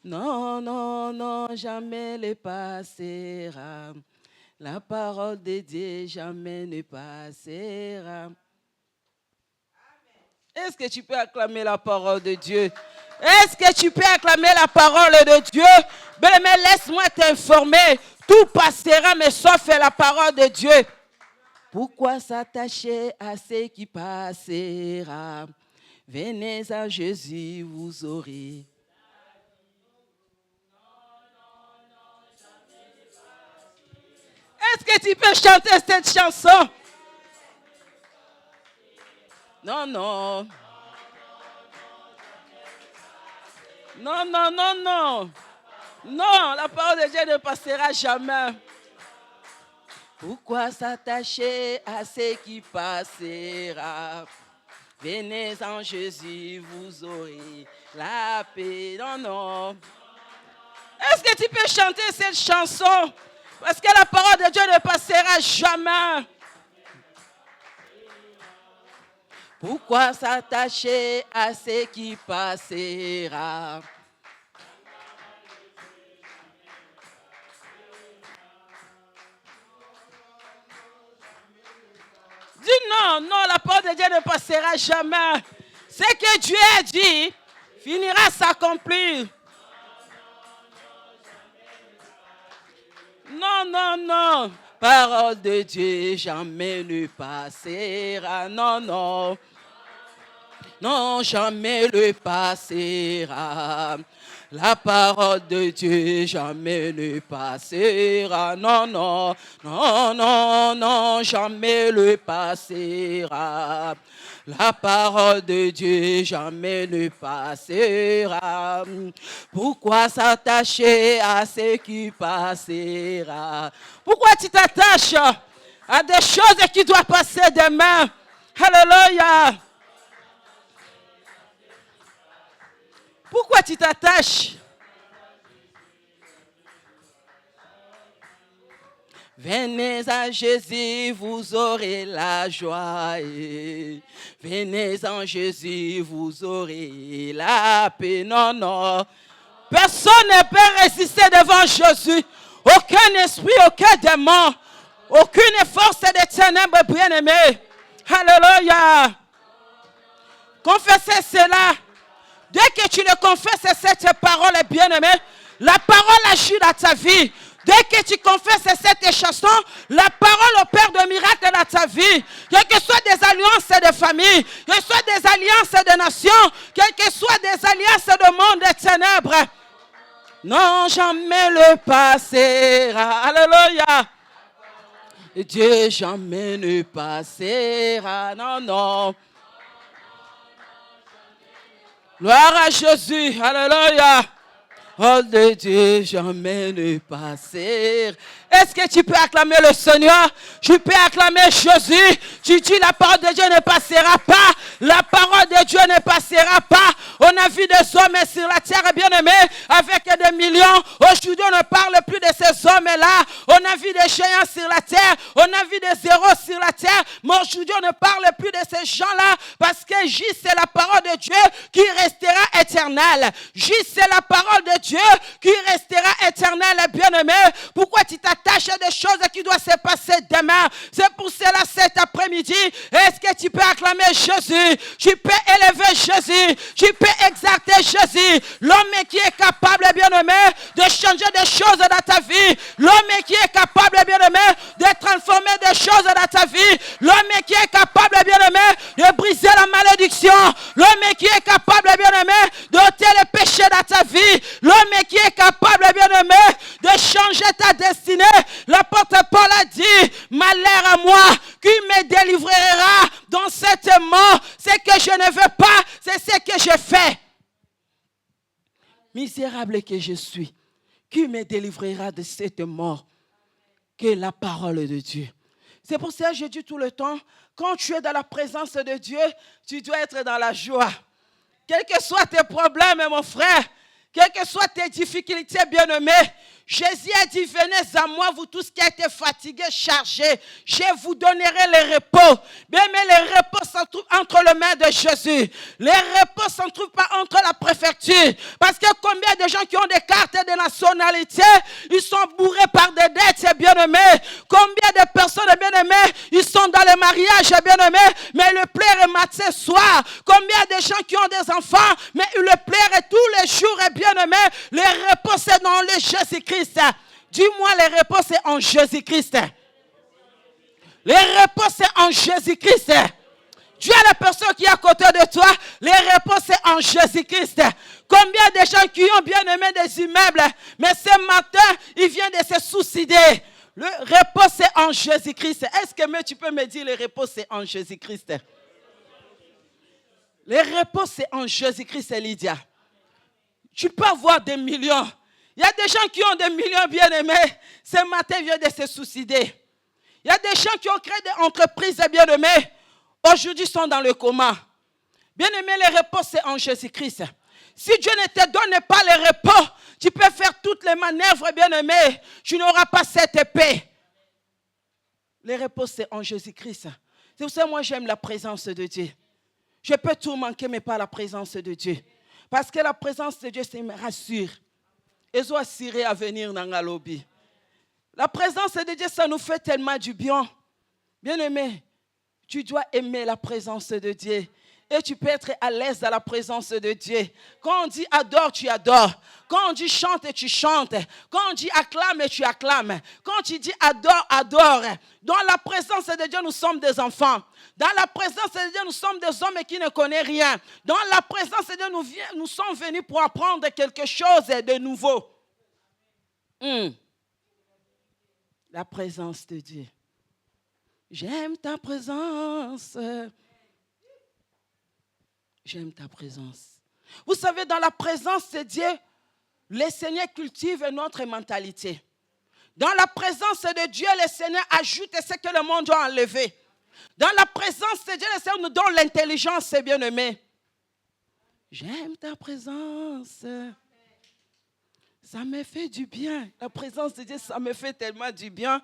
Non, non, non, jamais ne passera. La parole de Dieu jamais ne passera. Est-ce que tu peux acclamer la parole de Dieu? Est-ce que tu peux acclamer la parole de Dieu? Mais laisse-moi t'informer. Tout passera, mais sauf la parole de Dieu. Pourquoi s'attacher à ce qui passera? Venez à Jésus, vous aurez. Est-ce que tu peux chanter cette chanson? Non, non. Non, non, non, non. Non, la parole de Dieu ne passera jamais. Pourquoi s'attacher à ce qui passera? Venez en Jésus, vous aurez la paix. Non, non. Est-ce que tu peux chanter cette chanson? Parce que la parole de Dieu ne passera jamais. Pourquoi s'attacher à ce qui passera? Dis non, non, la parole de Dieu ne passera jamais. Ce que Dieu a dit finira s'accomplir. Non, non, non. Parole de Dieu jamais ne passera. Non, non. Non, jamais ne passera. La parole de Dieu jamais ne passera. Non, non, non, non, non, jamais ne passera. La parole de Dieu jamais ne passera. Pourquoi s'attacher à ce qui passera? Pourquoi tu t'attaches à des choses qui doivent passer demain? Alléluia. Pourquoi tu t'attaches? Venez à Jésus, vous aurez la joie. Venez en Jésus, vous aurez la paix. Non, non. Personne ne peut résister devant Jésus. Aucun esprit, aucun démon, aucune force des ténèbres, bien-aimés. Alléluia. Confessez cela. Dès que tu le confesses cette parole, bien-aimé, la parole agit dans ta vie. Dès que tu confesses cette chanson, la parole opère de miracles dans ta vie. Quelles que soient des alliances de famille, que ce soit des alliances de nations, quelles que soient des alliances de monde des ténèbres. Non, jamais le passera. Alléluia. Dieu jamais ne passera. Non, non. Gloire à Jésus. Alléluia. Oh de Dieu, jamais ne passer. Est-ce que tu peux acclamer le Seigneur? Tu peux acclamer Jésus. Tu dis la parole de Dieu ne passera pas. La parole de Dieu ne passera pas. On a vu des hommes sur la terre bien-aimés avec des millions. Aujourd'hui, on ne parle plus de ces hommes-là. On a vu des géants sur la terre. On a vu des héros sur la terre. Mais aujourd'hui, on ne parle plus de ces gens-là parce que juste c'est la parole de Dieu qui restera éternelle. Juste c'est la parole de Dieu qui restera éternelle, bien-aimé. Pourquoi tu t'attaches à des choses qui doivent se passer demain? C'est pour cela cet après-midi, est-ce que tu peux acclamer Jésus? Tu peux élever Jésus. Tu peux exalter Jésus. L'homme qui est capable, bien-aimé, de changer des choses dans ta vie. L'homme qui est capable, bien-aimé, de transformer des choses dans ta vie. L'homme qui est capable, bien-aimé, de briser la malédiction. L'homme qui est capable, bien-aimé, d'ôter le péché dans ta vie. L'homme qui est capable, bien-aimé, de changer ta destinée. L'apôtre Paul a dit, malheur à moi, qui me délivrera dans cette mort. Ce que je ne veux pas, c'est ce que je fais. Misérable que je suis, qui me délivrera de cette mort? Que la parole de Dieu. C'est pour ça que je dis tout le temps, quand tu es dans la présence de Dieu, tu dois être dans la joie. Quels que soient tes problèmes, mon frère, quelles que soient tes difficultés, bien-aimé, Jésus a dit, venez à moi, vous tous qui êtes fatigués, chargés, je vous donnerai le repos. Bien, mais le repos se trouve entre les mains de Jésus. Le repos ne se trouve pas entre la préfecture. Parce que combien de gens qui ont des cartes de nationalité, ils sont bourrés par des dettes, bien-aimés. Combien de personnes, bien-aimés, ils sont dans le mariage, bien-aimés, mais le plaire est matin soir. Combien de gens qui ont des enfants, mais le plaire est tous les jours, bien-aimés. Le repos, c'est dans le Jésus-Christ. Dis-moi, le repos, c'est en Jésus-Christ. Le repos, c'est en Jésus-Christ. Tu as la personne qui est à côté de toi. Le repos, c'est en Jésus-Christ. Combien de gens qui ont bien aimé des immeubles, mais ce matin, ils viennent de se suicider. Le repos, c'est en Jésus-Christ. Est-ce que tu peux me dire, le repos, c'est en Jésus-Christ? Le repos, c'est en Jésus-Christ, Lydia. Tu peux avoir des millions. Il y a des gens qui ont des millions bien-aimés. Ce matin, viennent de se suicider. Il y a des gens qui ont créé des entreprises bien-aimées. Aujourd'hui, ils sont dans le coma. Bien-aimé, le repos, c'est en Jésus-Christ. Si Dieu ne te donne pas le repos, tu peux faire toutes les manœuvres, bien-aimé. Tu n'auras pas cette paix. Le repos, c'est en Jésus-Christ. C'est pour ça que moi, j'aime la présence de Dieu. Je peux tout manquer, mais pas la présence de Dieu. Parce que la présence de Dieu, ça me rassure. Et je assuré à venir dans la lobby. La présence de Dieu, ça nous fait tellement du bien. Bien-aimé, tu dois aimer la présence de Dieu. Et tu peux être à l'aise dans la présence de Dieu. Quand on dit adore, tu adores. Quand on dit chante, tu chantes. Quand on dit acclame, tu acclames. Quand tu dis adore, adore. Dans la présence de Dieu, nous sommes des enfants. Dans la présence de Dieu, nous sommes des hommes qui ne connaissent rien. Dans la présence de Dieu, nous sommes venus pour apprendre quelque chose de nouveau. La présence de Dieu. J'aime ta présence. J'aime ta présence. Vous savez, dans la présence de Dieu, le Seigneur cultive notre mentalité. Dans la présence de Dieu, le Seigneur ajoute ce que le monde doit enlever. Dans la présence de Dieu, le Seigneur nous donne l'intelligence, bien-aimé. J'aime ta présence. Ça me fait du bien. La présence de Dieu, ça me fait tellement du bien.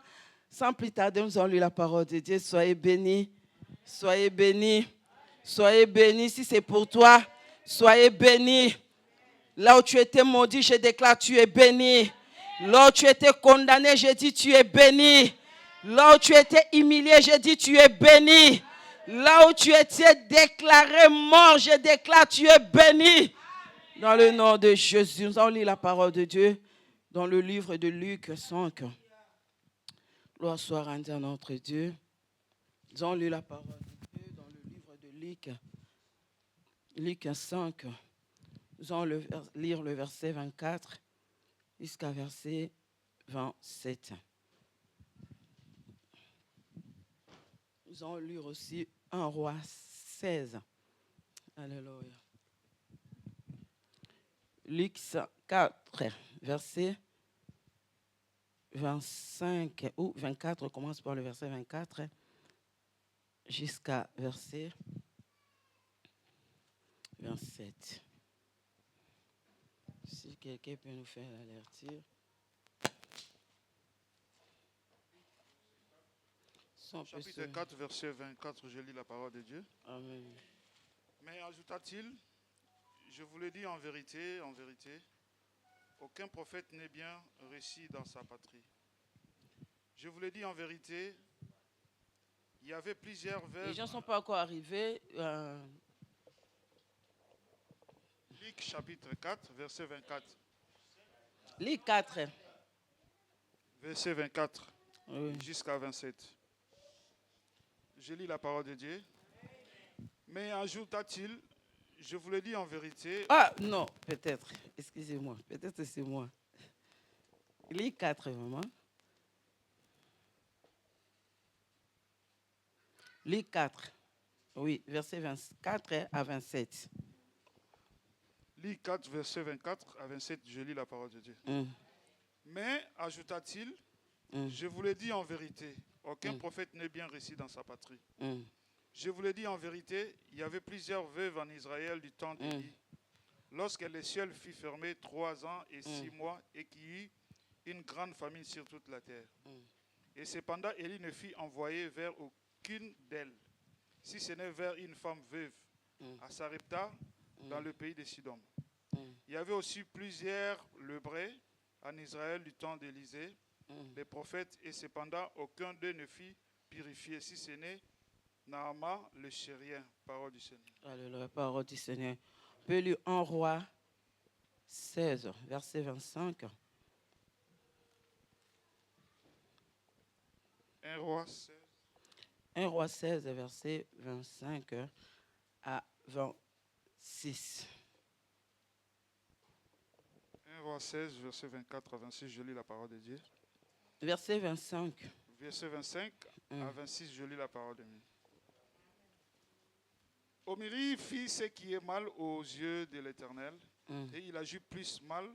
Sans plus tarder, nous allons lire la parole de Dieu. Soyez bénis. Soyez bénis. Soyez bénis. Si c'est pour toi, soyez bénis. Là où tu étais maudit, je déclare, tu es béni. Là où tu étais condamné, je dis, tu es béni. Là où tu étais humilié, je dis, tu es béni. Là où tu étais déclaré mort, je déclare, tu es béni. Dans le nom de Jésus, nous allons lire la parole de Dieu dans le livre de Luc 5. Gloire soit rendue à notre Dieu. Nous allons lire la parole de Dieu dans le livre de Luc. Luc 5. Nous allons lire le verset 24 jusqu'à verset 27. Nous allons lire aussi 1 Roi 16. Alléluia. Luc 4, verset 25 ou 24, on commence par le verset 24 jusqu'à verset 27. Si quelqu'un peut nous faire la lecture. Chapitre 4, verset 24, je lis la parole de Dieu. Amen. Mais ajouta-t-il, je vous le dis en vérité, aucun prophète n'est bien réussi dans sa patrie. Je vous le dis en vérité, il y avait plusieurs veuves. Les gens ne sont pas encore arrivés. Luc chapitre 4, verset 24. Luc 4. Verset 24 Oui. jusqu'à 27. Je lis la parole de Dieu. Mais ajouta-t-il, je vous le dis en vérité. Ah non, peut-être. Excusez-moi. Peut-être c'est moi. Luc 4, vraiment. Luc 4. Oui, verset 24 à 27. Luc 4, verset 24 à 27, je lis la parole de Dieu. Mais, ajouta-t-il, je vous le dis en vérité, aucun prophète n'est bien réussi dans sa patrie. Je vous le dis en vérité, il y avait plusieurs veuves en Israël du temps d'Élie, lorsque les cieux furent fermés 3 ans et 6 mois, et qu'il y eut une grande famine sur toute la terre. Et cependant, Élie ne fit envoyer vers aucune d'elles, si ce n'est vers une femme veuve, à Sarepta, dans le pays de Sidon. Il y avait aussi plusieurs lépreux en Israël du temps d'Élisée, les prophètes, et cependant, aucun d'eux ne fit purifier, si ce n'est Naaman le Syrien. Parole du Seigneur. Alléluia, parole du Seigneur. On peut lire 1 Roi 16, verset 25. 1 Roi 16. 1 Roi 16, verset 25 à 26. 1 Roi 16, verset 24 à 26, je lis la parole de Dieu. Verset 25. Verset 25 à 26, je lis la parole de Dieu. Omri fit ce qui est mal aux yeux de l'Éternel, et il agit plus mal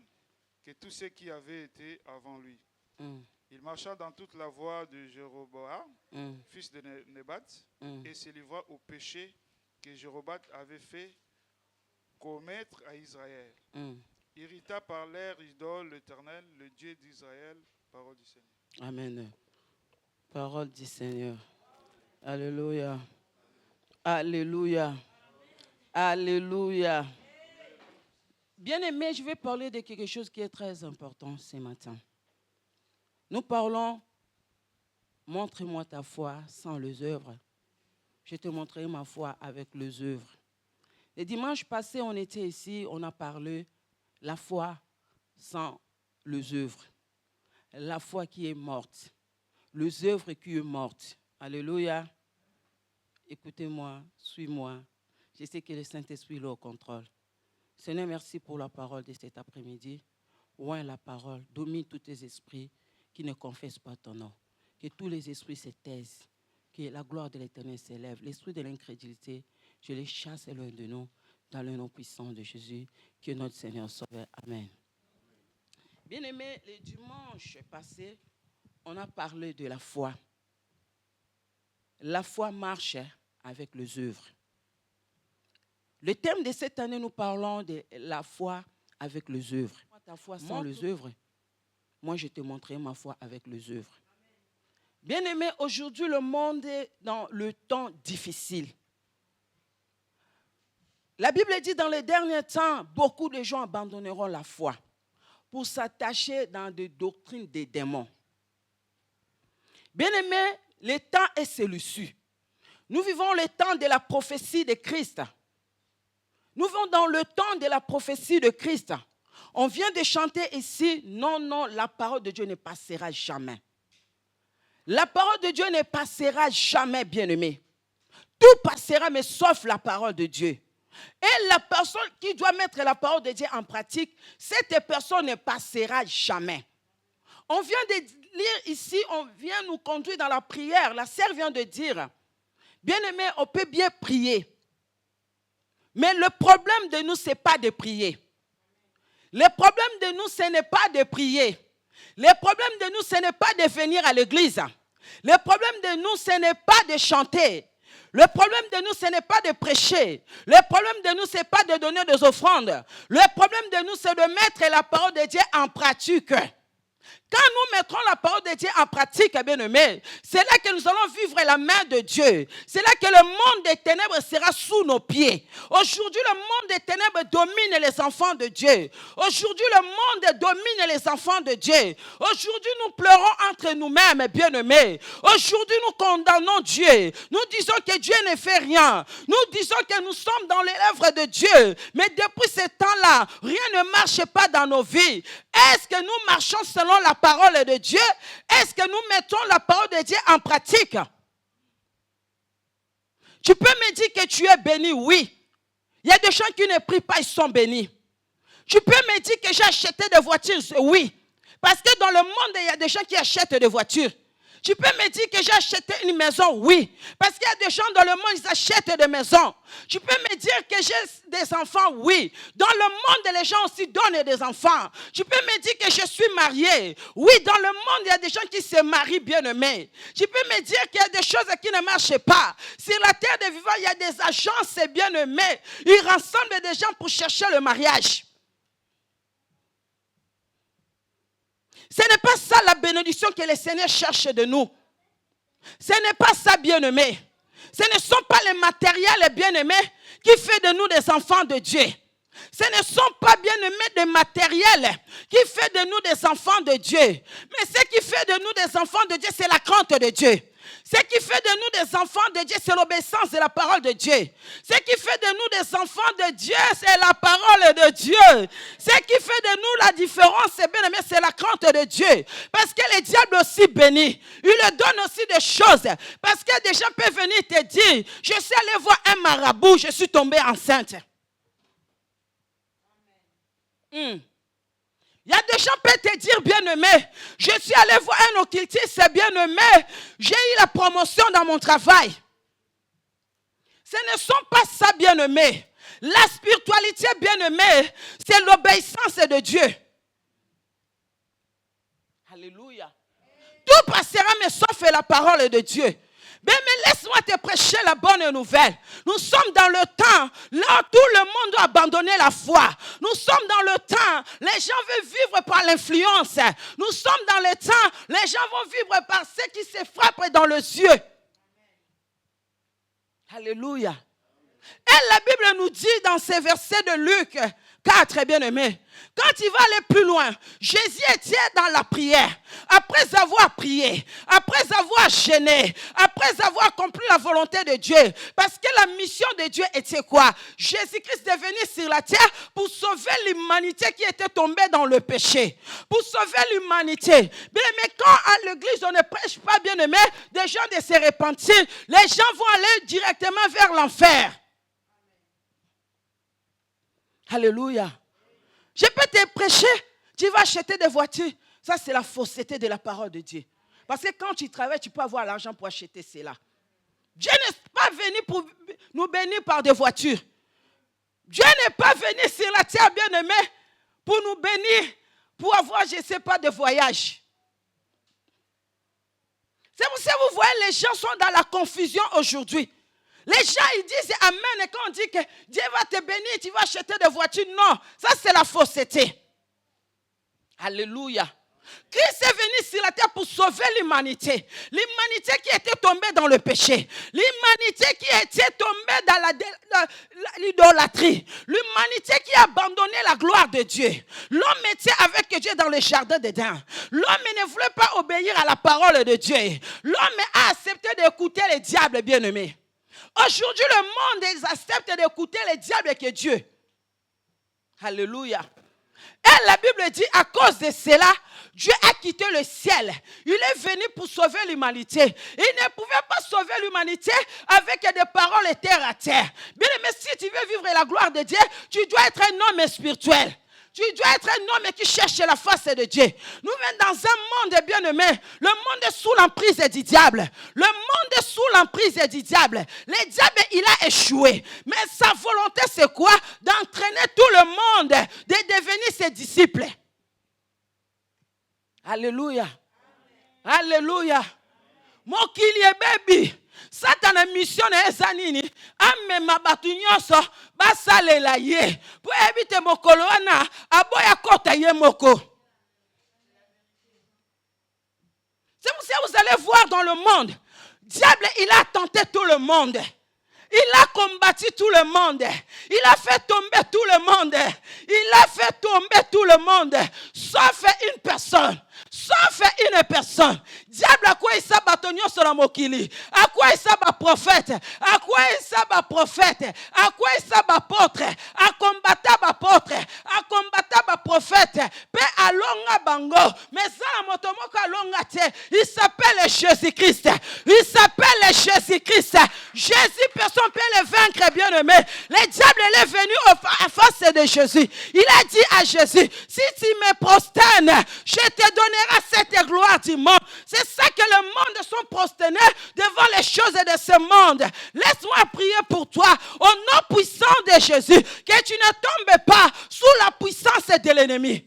que tous ceux qui avaient été avant lui. Il marcha dans toute la voie de Jéroboam, fils de Nébat, et se livra au péché que Jéroboam avait fait commettre à Israël. Irrita par l'air idole l'Éternel, le Dieu d'Israël. Parole du Seigneur. Amen. Parole du Seigneur. Alléluia. Alléluia. Alléluia. Bien-aimés, je vais parler de quelque chose qui est très important ce matin. Nous parlons, montre-moi ta foi sans les œuvres. Je te montrerai ma foi avec les œuvres. Le dimanche passé, on était ici, on a parlé la foi sans les œuvres. La foi qui est morte. Les œuvres qui est morte. Alléluia. Écoutez-moi, suis-moi. Je sais que le Saint-Esprit est au contrôle. Seigneur, merci pour la parole de cet après-midi. Oint la parole, domine tous tes esprits qui ne confessent pas ton nom. Que tous les esprits se taisent. Que la gloire de l'Éternel s'élève. L'esprit de l'incrédulité, je les chasse loin de nous, dans le nom puissant de Jésus, que notre Seigneur sauve. Amen. Bien-aimés, le dimanche passé, on a parlé de la foi. La foi marche avec les œuvres. Le thème de cette année, nous parlons de la foi avec les œuvres. Ta foi sans les œuvres, moi je te montrerai ma foi avec les œuvres. Bien-aimés, aujourd'hui le monde est dans le temps difficile. La Bible dit dans les derniers temps, beaucoup de gens abandonneront la foi pour s'attacher dans des doctrines des démons. Bien-aimés, le temps est celui-ci. Nous vivons le temps de la prophétie de Christ. Nous vivons dans le temps de la prophétie de Christ. On vient de chanter ici, non, non, la parole de Dieu ne passera jamais. La parole de Dieu ne passera jamais, bien-aimé. Tout passera, mais sauf la parole de Dieu. Et la personne qui doit mettre la parole de Dieu en pratique, cette personne ne passera jamais. On vient de lire ici, on vient nous conduire dans la prière. La sœur vient de dire, bien-aimé, on peut bien prier. Mais le problème de nous, ce n'est pas de prier. Le problème de nous, ce n'est pas de prier. Le problème de nous, ce n'est pas de venir à l'église. Le problème de nous, ce n'est pas de chanter. Le problème de nous, ce n'est pas de prêcher. Le problème de nous, ce n'est pas de donner des offrandes. Le problème de nous, c'est de mettre la parole de Dieu en pratique. Quand nous mettrons la parole de Dieu en pratique, bien-aimés, c'est là que nous allons vivre la main de Dieu. C'est là que le monde des ténèbres sera sous nos pieds. Aujourd'hui, le monde des ténèbres domine les enfants de Dieu. Aujourd'hui, le monde domine les enfants de Dieu. Aujourd'hui, nous pleurons entre nous-mêmes, bien-aimés. Aujourd'hui, nous condamnons Dieu. Nous disons que Dieu ne fait rien. Nous disons que nous sommes dans les lèvres de Dieu. Mais depuis ce temps-là, rien ne marche pas dans nos vies. Est-ce que nous marchons selon la parole de Dieu? Est-ce que nous mettons la parole de Dieu en pratique? Tu peux me dire que tu es béni? Oui. Il y a des gens qui ne prient pas, ils sont bénis. Tu peux me dire que j'ai acheté des voitures? Oui. Parce que dans le monde, il y a des gens qui achètent des voitures. Tu peux me dire que j'ai acheté une maison? Oui. Parce qu'il y a des gens dans le monde, ils achètent des maisons. Tu peux me dire que j'ai des enfants? Oui. Dans le monde, les gens aussi donnent des enfants. Tu peux me dire que je suis marié? Oui. Dans le monde, il y a des gens qui se marient bien-aimés. Tu peux me dire qu'il y a des choses qui ne marchent pas. Sur la terre des vivants, il y a des agences bien-aimés. Ils rassemblent des gens pour chercher le mariage. Ce n'est pas ça la bénédiction que le Seigneur cherche de nous. Ce n'est pas ça, bien-aimés. Ce ne sont pas les matériels, bien-aimés, qui font de nous des enfants de Dieu. Ce ne sont pas, bien-aimés, des matériels qui font de nous des enfants de Dieu. Mais ce qui fait de nous des enfants de Dieu, c'est la crainte de Dieu. Ce qui fait de nous des enfants de Dieu, c'est l'obéissance de la parole de Dieu. Ce qui fait de nous des enfants de Dieu, c'est la parole de Dieu. Ce qui fait de nous la différence, bien-aimé, c'est la crainte de Dieu. Parce que le diable aussi bénit. Il le donne aussi des choses. Parce que des gens peuvent venir te dire, je suis allé voir un marabout, je suis tombée enceinte. Il y a des gens qui peuvent te dire, bien-aimé, je suis allé voir un occultiste, bien-aimé, j'ai eu la promotion dans mon travail. Ce ne sont pas ça, bien-aimé. La spiritualité, bien-aimé, c'est l'obéissance de Dieu. Alléluia. Tout passera, mais sauf la parole de Dieu. Mais laisse-moi te prêcher la bonne nouvelle. Nous sommes dans le temps là où tout le monde doit abandonner la foi. Nous sommes dans le temps, les gens veulent vivre par l'influence. Nous sommes dans le temps, les gens vont vivre par ce qui se frappe dans les yeux. Alléluia. Et la Bible nous dit dans ces versets de Luc 4, bien-aimés, quand il va aller plus loin, Jésus était dans la prière. Après avoir prié, après avoir jeûné, après avoir accompli la volonté de Dieu. Parce que la mission de Dieu était quoi? Jésus-Christ est venu sur la terre pour sauver l'humanité qui était tombée dans le péché. Pour sauver l'humanité. Mais quand à l'église on ne prêche pas, bien-aimé, des gens de se repentir, les gens vont aller directement vers l'enfer. Alléluia. Je peux te prêcher, tu vas acheter des voitures. Ça, c'est la fausseté de la parole de Dieu. Parce que quand tu travailles, tu peux avoir l'argent pour acheter cela. Dieu n'est pas venu pour nous bénir par des voitures. Dieu n'est pas venu sur la terre, bien-aimé, pour nous bénir, pour avoir, je ne sais pas, de voyage. C'est pour ça que vous voyez, les gens sont dans la confusion aujourd'hui. Les gens, ils disent Amen. Et quand on dit que Dieu va te bénir, tu vas acheter des voitures. Non, ça c'est la fausseté. Alléluia. Christ est venu sur la terre pour sauver l'humanité. L'humanité qui était tombée dans le péché. L'humanité qui était tombée dans l'idolâtrie. L'humanité qui a abandonné la gloire de Dieu. L'homme était avec Dieu dans le jardin d'Éden. L'homme ne voulait pas obéir à la parole de Dieu. L'homme a accepté d'écouter les diables, bien-aimés. Aujourd'hui, le monde, ils acceptent d'écouter les diables que Dieu. Alléluia. Et la Bible dit, à cause de cela, Dieu a quitté le ciel. Il est venu pour sauver l'humanité. Il ne pouvait pas sauver l'humanité avec des paroles terre à terre. Bien, mais si tu veux vivre la gloire de Dieu, tu dois être un homme spirituel. Tu dois être un homme qui cherche la face de Dieu. Nous sommes dans un monde bien-aimé. Le monde est sous l'emprise du diable. Le monde est sous l'emprise du diable. Le diable, il a échoué. Mais sa volonté, c'est quoi? D'entraîner tout le monde, de devenir ses disciples. Alléluia. Alléluia. Mokili baby. Satan mission eza nini amema batu nyonso basalela ye po ebite mokolo wana aboya kota ye moko. C'est pour ça que vous allez voir dans le monde, diable il a tenté tout le monde. Il a combattu tout le monde. Il a fait tomber tout le monde. Il a fait tomber tout le monde. Sauf une personne. Sauf une personne. Diable, à quoi il s'abat sur la mokili? À quoi il s'abat prophète? À quoi il s'abat prophète? À quoi il s'abat apôtre? À combattre apôtre? À combattre prophète? Pe alonga bango. Mais ça, la motomoko alonga te. Il s'appelle Jésus-Christ. Il s'appelle Jésus-Christ. Jésus, personne ne peut le vaincre, bien-aimé. Le diable, il est venu en face de Jésus. Il a dit à Jésus, si tu me prosternes, je te donnerai cette gloire du monde. C'est ça que le monde sont prosternés devant les choses de ce monde. Laisse-moi prier pour toi, au nom puissant de Jésus, que tu ne tombes pas sous la puissance de l'ennemi.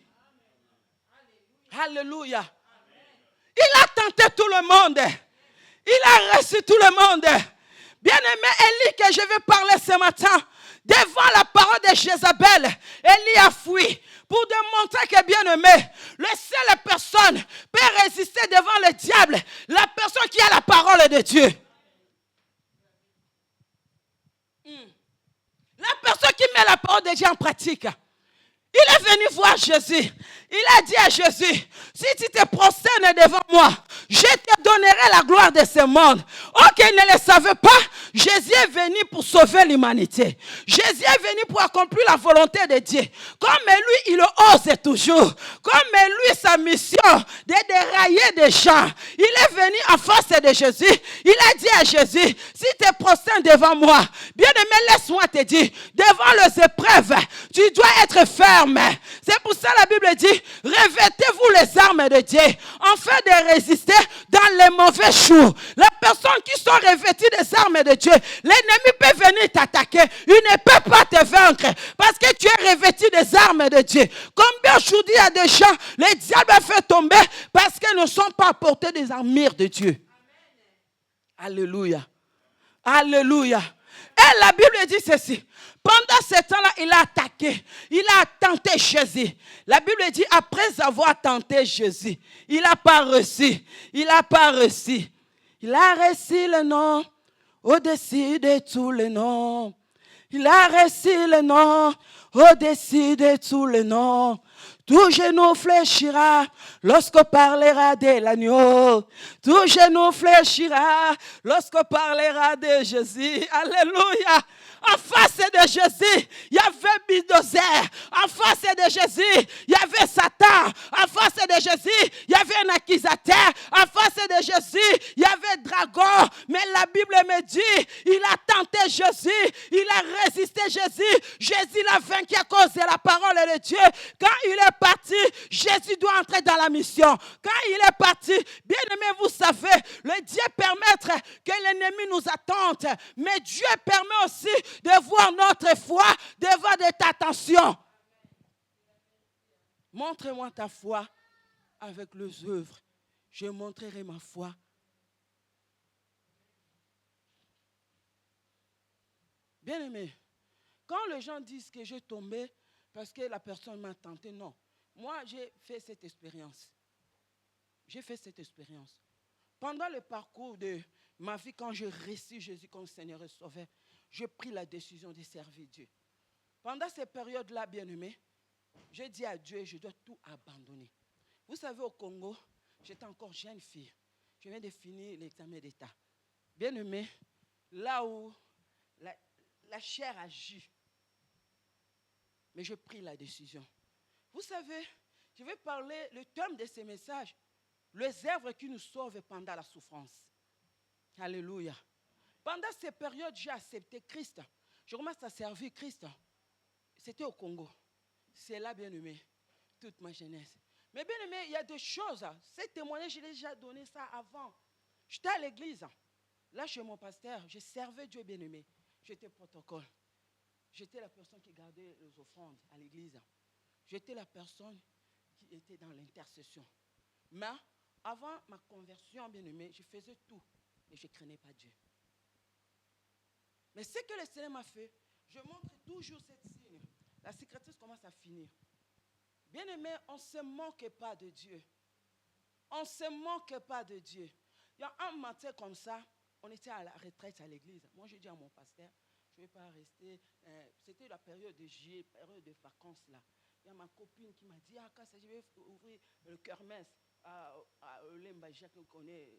Alléluia. Il a tenté tout le monde. Il a reçu tout le monde. Bien-aimé Élie, que je vais parler ce matin, devant la parole de Jézabel, Élie a fui pour démontrer que, bien-aimé, la seule personne peut résister devant le diable, la personne qui a la parole de Dieu. La personne qui met la parole de Dieu en pratique. Il est venu voir Jésus. Il a dit à Jésus, si tu te prosternes devant moi, je te donnerai la gloire de ce monde. Ok, il ne le savait pas. Jésus est venu pour sauver l'humanité. Jésus est venu pour accomplir la volonté de Dieu. Comme lui, il ose toujours. Comme lui, sa mission de dérailler des gens. Il est venu en face de Jésus. Il a dit à Jésus, si tu te prosternes devant moi, bien-aimé, laisse-moi te dire, devant les épreuves, tu dois être ferme. C'est pour ça la Bible dit, revêtez-vous les armes de Dieu, afin de résister dans les mauvais jours. Les personnes qui sont revêtues des armes de Dieu, l'ennemi peut venir t'attaquer. Il ne peut pas te vaincre parce que tu es revêtu des armes de Dieu. Combien aujourd'hui il y a des gens, le diable a fait tomber parce qu'ils ne sont pas portés des armures de Dieu. Alléluia. Alléluia. Et la Bible dit ceci. Pendant ce temps-là, il a attaqué. Il a tenté Jésus. La Bible dit, après avoir tenté Jésus, il n'a pas reçu. Il n'a pas reçu. Il a reçu le nom au-dessus de tous les noms. Il a reçu le nom au-dessus de tous les noms. Tout genou fléchira lorsqu'on parlera de l'agneau. Tout genou fléchira lorsqu'on parlera de Jésus. Alléluia. En face de Jésus, il y avait Bulldozer. En face de Jésus, il y avait Satan. En face de Jésus, il y avait un accusateur. En face de Jésus, il y avait dragon. Mais la Bible me dit, il a tenté Jésus. Il a résisté Jésus. Jésus l'a vaincu à cause de la parole de Dieu. Quand il est parti, Jésus doit entrer dans la mission. Quand il est parti, bien aimé, vous savez, le Dieu permettre que l'ennemi nous attende. Mais Dieu permet aussi de voir notre foi devant de ta attention. Montre-moi ta foi avec les œuvres. Je montrerai ma foi. Bien aimé, quand les gens disent que j'ai tombé parce que la personne m'a tenté, non. Moi, j'ai fait cette expérience. J'ai fait cette expérience. Pendant le parcours de ma vie, quand j'ai reçu Jésus comme Seigneur et Sauveur, j'ai pris la décision de servir Dieu. Pendant ces périodes-là, bien-aimé, j'ai dit à Dieu, je dois tout abandonner. Vous savez, au Congo, j'étais encore jeune fille. Je viens de finir l'examen d'État. Bien-aimé, là où la chair agit, mais j'ai pris la décision. Vous savez, je vais parler le thème de ce message, les œuvres qui nous sauvent pendant la souffrance. Alléluia. Pendant ces périodes, j'ai accepté Christ. Je commence à servir Christ. C'était au Congo. C'est là, bien-aimé, toute ma jeunesse. Mais bien-aimé, il y a des choses. Ces témoignages, je l'ai déjà donné ça avant. J'étais à l'église. Là, chez mon pasteur, je servais Dieu, bien-aimé. J'étais protocole. J'étais la personne qui gardait les offrandes à l'église. J'étais la personne qui était dans l'intercession. Mais avant ma conversion, bien-aimé, je faisais tout. Mais je ne craignais pas Dieu. Mais ce que le Seigneur m'a fait, je montre toujours cette signe. La cicatrice commence à finir. Bien-aimé, on ne se moque pas de Dieu. On ne se moque pas de Dieu. Il y a un matin comme ça, on était à la retraite à l'église. Moi, j'ai dit à mon pasteur, je ne vais pas rester. C'était la période de juillet, période de vacances là. Il y a ma copine qui m'a dit, ah, quand je vais ouvrir le kermesse à Lembaja, qu'on connaît,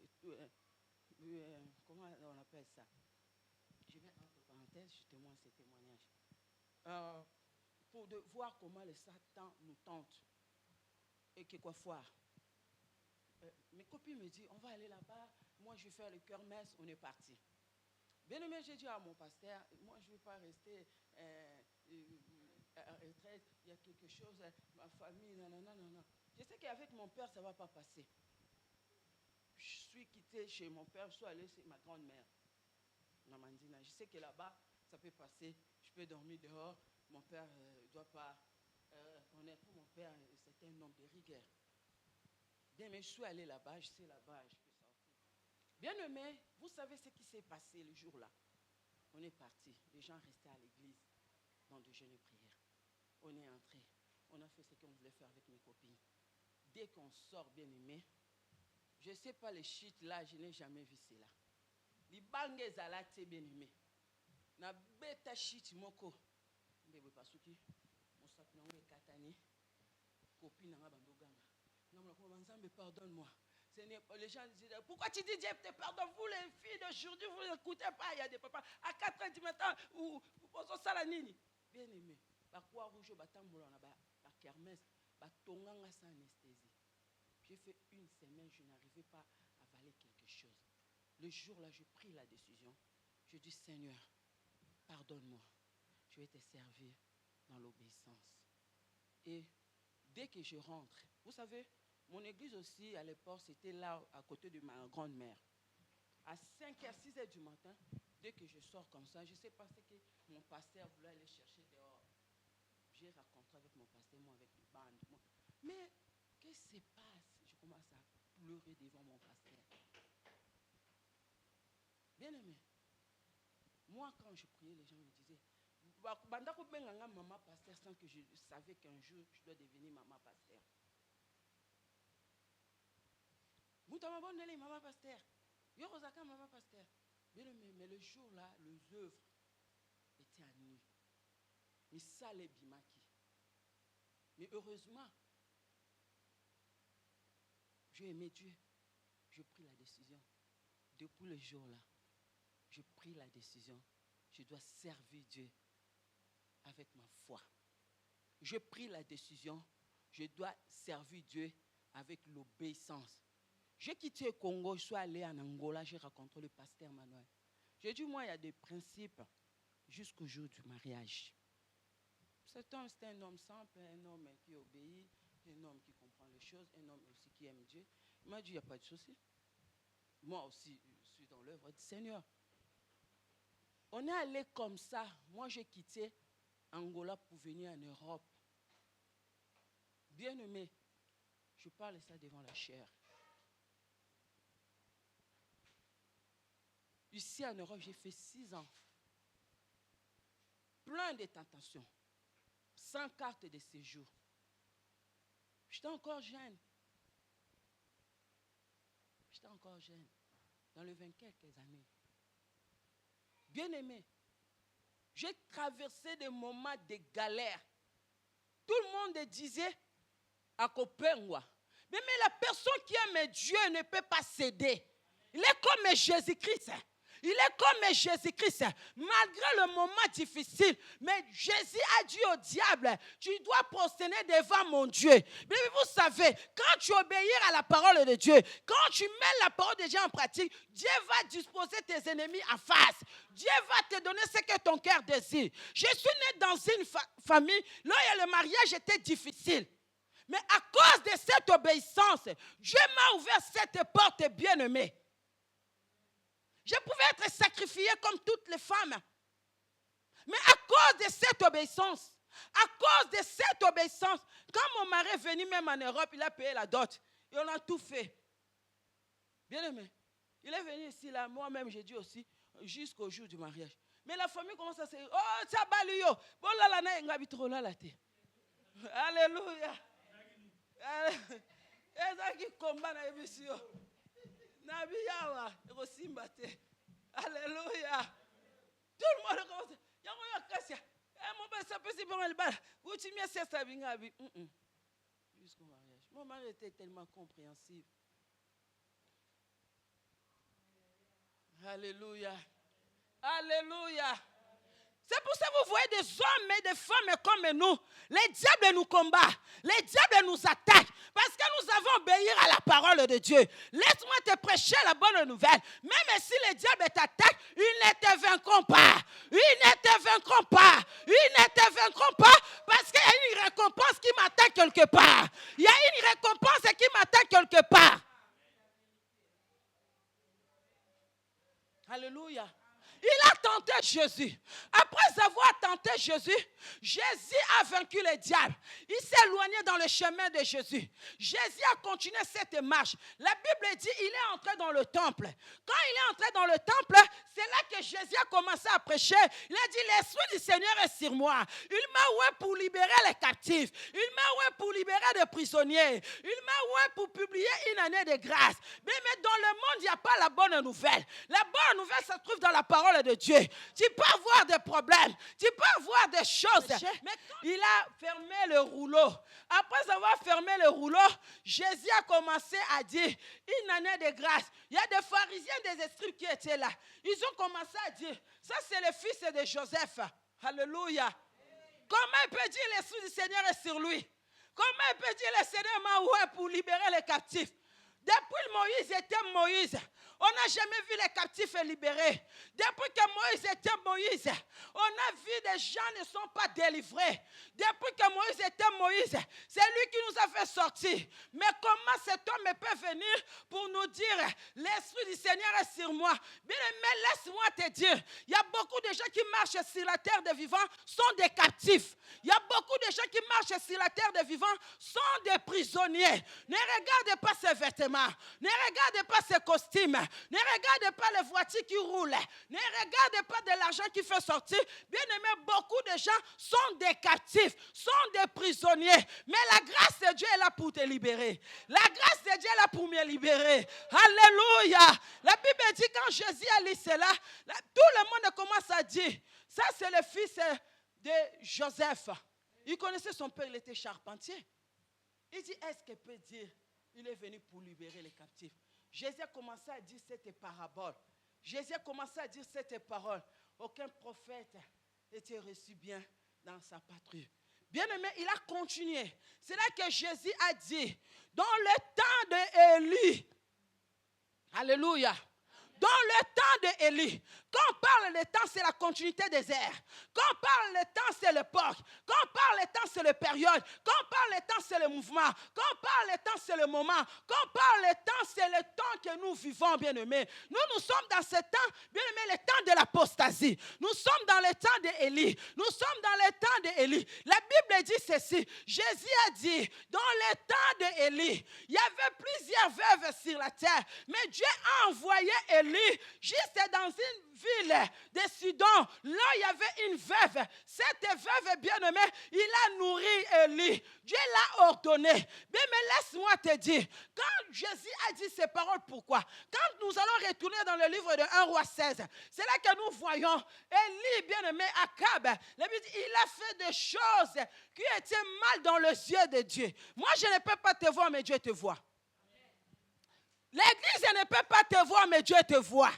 comment on appelle ça? Je vais entre parenthèses, je témoigne ces témoignages. Pour voir comment le Satan nous tente. Et que quoi foire. Mes copines me disent, on va aller là-bas. Moi, je vais faire le kermesse, on est parti. Bien aimé, j'ai dit à mon pasteur, moi je ne vais pas rester à retraite, il y a quelque chose, ma famille, non. Je sais qu'avec mon père, ça ne va pas passer. Je suis quitté chez mon père, je suis allé chez ma grand-mère, Namandina. Je sais que là-bas, ça peut passer, je peux dormir dehors, mon père ne doit pas connaître. Mon père, c'était un homme de rigueur. Bien aimé, je suis allé là-bas, je sais là-bas, je peux sortir. Bien aimé, vous savez ce qui s'est passé le jour-là. On est parti, les gens restaient à l'église, dans le jeûne et prière. On est entré, on a fait ce qu'on voulait faire avec mes copines. Dès qu'on sort, bien aimé, je ne sais pas les shit là, je n'ai jamais vu cela. Les bangues zalate, bien aimé. Na beta shit moko. Mbebe pasuki, mosapi na ngwe katani, copine na bandoganga. Nzambe, pardonne-moi. Les gens disent, pourquoi tu dis Dieu te pardonne? Vous les filles d'aujourd'hui, vous n'écoutez pas. Il y a des papas à 4 h du matin ou au salanini. Bien aimé, quoi rouge batambola na ba kermesse, batonganga sans anesthésie. J'ai fait une semaine, je n'arrivais pas à avaler quelque chose. Le jour-là, j'ai pris la décision. Je dis, Seigneur, pardonne-moi. Je vais te servir dans l'obéissance. Et dès que je rentre, vous savez, mon église aussi, à l'époque, c'était là, à côté de ma grand-mère. À 5 h, 6 h du matin, dès que je sors comme ça, je ne sais pas ce que mon pasteur voulait aller chercher dehors. J'ai raconté avec mon pasteur, moi, avec les bandes. Mais, qu'est-ce qui se passe? Je commence à pleurer devant mon pasteur. Bien aimé, moi, quand je priais, les gens me disaient, maman pasteur, sans que je savais qu'un jour, je dois devenir maman pasteur. Maman pasteur. Yorozaka maman pasteur. Bien aimé, mais le jour-là, les œuvres étaient à nu. Mais ça les bimaki. Mais heureusement, j'ai aimé Dieu. J'ai pris la décision. Depuis le jour-là, j'ai pris la décision. Je dois servir Dieu avec ma foi. J'ai pris la décision. Je dois servir Dieu avec l'obéissance. J'ai quitté le Congo, je suis allé en Angola, j'ai rencontré le pasteur Manuel. J'ai dit, moi, il y a des principes jusqu'au jour du mariage. Cet homme, c'était un homme simple, un homme qui obéit, un homme qui comprend les choses, un homme aussi qui aime Dieu. Il m'a dit, il n'y a pas de souci. Moi aussi, je suis dans l'œuvre. Il dit, Seigneur, on est allé comme ça. Moi, j'ai quitté Angola pour venir en Europe. Bien aimé, je parle ça devant la chair. Ici en Europe, j'ai fait 6 ans. Plein de tentations. Sans carte de séjour. J'étais encore jeune. Dans les 20 quelques années. Bien aimé, j'ai traversé des moments de galère. Tout le monde disait à Kopengwa. Mais la personne qui aime Dieu ne peut pas céder. Il est comme Jésus-Christ. Il est comme Jésus-Christ, malgré le moment difficile. Mais Jésus a dit au diable, tu dois prosterner devant mon Dieu. Mais vous savez, quand tu obéis à la parole de Dieu, quand tu mets la parole de Dieu en pratique, Dieu va disposer tes ennemis en face. Dieu va te donner ce que ton cœur désire. Je suis né dans une famille, là le mariage était difficile. Mais à cause de cette obéissance, Dieu m'a ouvert cette porte bien-aimée. Je pouvais être sacrifiée comme toutes les femmes. Mais à cause de cette obéissance, quand mon mari est venu même en Europe, il a payé la dot. Et on a tout fait. Bien aimé. Il est venu ici, là, moi-même, j'ai dit aussi, jusqu'au jour du mariage. Mais la famille commence à se dire, oh, ça baluyo. Bon, là, là, alléluia. Alléluia. Tout le monde commence. Jusqu'au mariage. Mon mari était tellement compréhensif. Alléluia. Alléluia. C'est pour ça que vous voyez des hommes et des femmes comme nous. Les diables nous combattent. Les diables nous attaquent. Parce que nous avons obéir à la parole de Dieu. Laisse-moi te prêcher la bonne nouvelle. Même si le diable t'attaque, ils ne te vaincront pas. Ils ne te vaincront pas. Ils ne te vaincront pas parce qu'il y a une récompense qui m'attend quelque part. Il y a une récompense qui m'attend quelque part. Alléluia. Il a tenté Jésus. Après avoir tenté Jésus, Jésus a vaincu le diable. Il s'est éloigné dans le chemin de Jésus. Jésus a continué cette marche. La Bible dit qu'il est entré dans le temple. Quand il est entré dans le temple, c'est là que Jésus a commencé à prêcher. Il a dit, l'Esprit du Seigneur est sur moi. Il m'a oué pour libérer les captifs. Il m'a oué pour libérer des prisonniers. Il m'a oué pour publier une année de grâce. Mais dans le monde, il n'y a pas la bonne nouvelle. La bonne nouvelle se trouve dans la parole de Dieu. Tu peux avoir des problèmes, tu peux avoir des choses, mais il a fermé le rouleau. Après avoir fermé le rouleau, Jésus a commencé à dire une année de grâce. Il y a des pharisiens, des esprits qui étaient là. Ils ont commencé à dire, ça c'est le fils de Joseph. Alléluia. Comment il peut dire l'Esprit du Seigneur est sur lui? Comment il peut dire le Seigneur m'a oué pour libérer les captifs? Depuis Moïse était Moïse, on n'a jamais vu les captifs libérés. Depuis que Moïse était Moïse, on a vu des gens ne sont pas délivrés. Depuis que Moïse était Moïse, c'est lui qui nous a fait sortir. Mais comment cet homme peut venir pour nous dire, l'Esprit du Seigneur est sur moi? Bien, mais laisse-moi te dire, il y a beaucoup de gens qui marchent sur la terre des vivants sont des captifs. Il y a beaucoup de gens qui marchent sur la terre des vivants sont des prisonniers. Ne regardez pas ces vêtements, ne regardez pas ces costumes, ne regardez pas les voitures qui roulent, ne regardez pas de l'argent qui fait sortir. Bien aimé, beaucoup de gens sont des captifs, sont des prisonniers. Mais la grâce de Dieu est là pour te libérer. La grâce de Dieu est là pour me libérer. Alléluia. La Bible dit quand Jésus a lu cela, tout le monde commence à dire, ça c'est le fils de Joseph. Il connaissait son père, il était charpentier. Il dit, est-ce qu'il peut dire, il est venu pour libérer les captifs? Jésus a commencé à dire cette parabole. Jésus a commencé à dire cette parole. Aucun prophète n'était reçu bien dans sa patrie. Bien aimé, il a continué. C'est là que Jésus a dit, dans le temps d'Élie, alléluia, dans le temps d'Élie, quand on parle de temps, c'est la continuité des airs. Quand on parle de temps, c'est l'époque. Quand on parle de temps, c'est la période. Quand on parle de temps, c'est le mouvement. Quand on parle de temps, c'est le moment. Quand on parle de temps, c'est le temps que nous vivons, bien-aimés. Nous sommes dans ce temps, bien-aimés, le temps de l'apostasie. Nous sommes dans le temps d'Élie. Nous sommes dans le temps d'Élie. La Bible dit ceci. Jésus a dit, dans le temps d'Élie, il y avait plusieurs veuves sur la terre. Mais Dieu a envoyé Élie juste dans une ville de Sidon. Là, il y avait une veuve. Cette veuve bien-aimée, il a nourri Élie. Dieu l'a ordonné. Mais laisse-moi te dire, quand Jésus a dit ces paroles, pourquoi? Quand nous allons retourner dans le livre de 1 roi 16, c'est là que nous voyons Élie, bien-aimé, Akab. La Bible dit, il a fait des choses qui étaient mal dans les yeux de Dieu. Moi, je ne peux pas te voir, mais Dieu te voit. L'église ne peut pas te voir, mais Dieu te voit.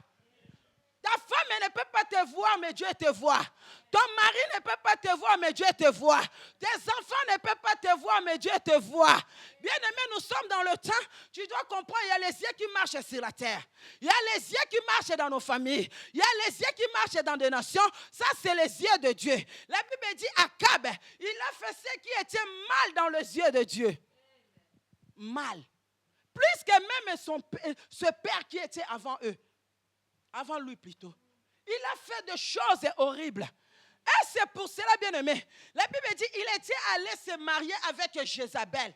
Ta femme ne peut pas te voir, mais Dieu te voit. Ton mari ne peut pas te voir, mais Dieu te voit. Tes enfants ne peuvent pas te voir, mais Dieu te voit. Bien-aimé, nous sommes dans le temps, tu dois comprendre, il y a les yeux qui marchent sur la terre. Il y a les yeux qui marchent dans nos familles. Il y a les yeux qui marchent dans des nations. Ça, c'est les yeux de Dieu. La Bible dit, Akab, il a fait ce qui était mal dans les yeux de Dieu. Mal. Plus que même ce père qui était avant eux. Avant lui plutôt. Il a fait des choses horribles. Et c'est pour cela, bien-aimé, la Bible dit qu'il était allé se marier avec Jézabel.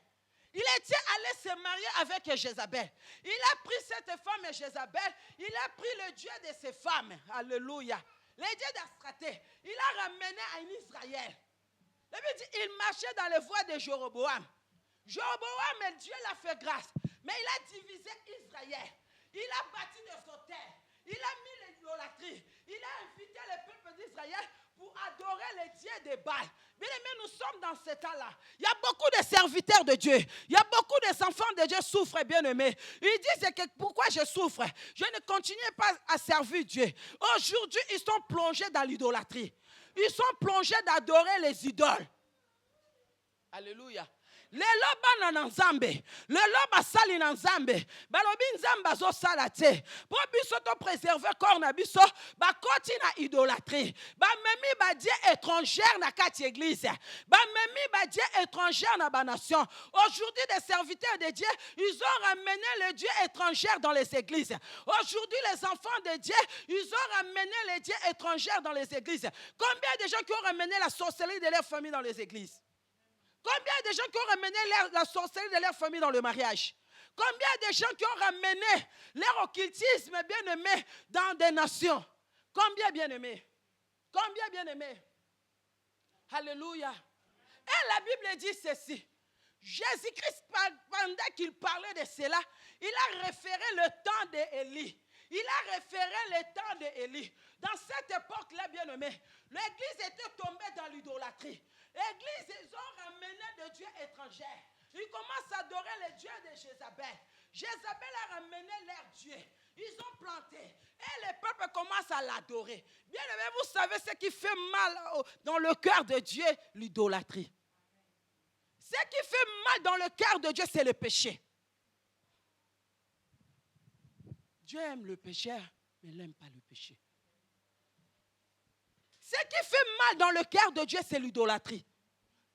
Il était allé se marier avec Jézabel. Il a pris cette femme Jézabel. Il a pris le Dieu de ses femmes. Alléluia. Le Dieu d'Astraté. Il l'a ramené à Israël. La Bible dit qu'il marchait dans les voies de Jéroboam. Jéroboam, Dieu l'a fait grâce. Mais il a divisé Israël. Il a bâti des hôtels. Il a mis l'idolâtrie. Il a invité le peuple d'Israël pour adorer les dieux de Baal. Bien aimé, nous sommes dans ce temps-là. Il y a beaucoup de serviteurs de Dieu. Il y a beaucoup d'enfants de Dieu qui souffrent, bien aimé. Ils disent que pourquoi je souffre? Je ne continue pas à servir Dieu. Aujourd'hui, ils sont plongés dans l'idolâtrie. Ils sont plongés d'adorer les idoles. Alléluia. lelo bana na nzambe lelo basali na nzambe balobi nzambe azosala te po biso to préserver corps na biso bakoti na idolâtrie bamemi badie étrangère na kati église bamemi badie étrangère na banation. Aujourd'hui des serviteurs de Dieu ils ont ramené les dieux étrangers dans les églises. Aujourd'hui les enfants de Dieu ils ont ramené les dieux étrangers dans les églises. Combien de gens qui ont ramené la sorcellerie de leur famille dans les églises? Combien de gens qui ont ramené la sorcellerie de leur famille dans le mariage? Combien de gens qui ont ramené leur occultisme bien-aimé dans des nations? Combien bien-aimés? Combien bien-aimés? Alléluia. Et la Bible dit ceci. Jésus-Christ, pendant qu'il parlait de cela, il a référé le temps d'Élie. Il a référé le temps d'Élie. Dans cette époque-là, bien-aimé, l'église était tombée dans l'idolâtrie. L'église, ils ont ramené des dieux étrangers. Ils commencent à adorer les dieux de Jézabel. Jézabel a ramené leurs dieux. Ils ont planté. Et le peuple commence à l'adorer. Bien-aimé, vous savez ce qui fait mal dans le cœur de Dieu, l'idolâtrie. Ce qui fait mal dans le cœur de Dieu, c'est le péché. Dieu aime le pécheur, mais il n'aime pas le péché. Ce qui fait mal dans le cœur de Dieu, c'est l'idolâtrie.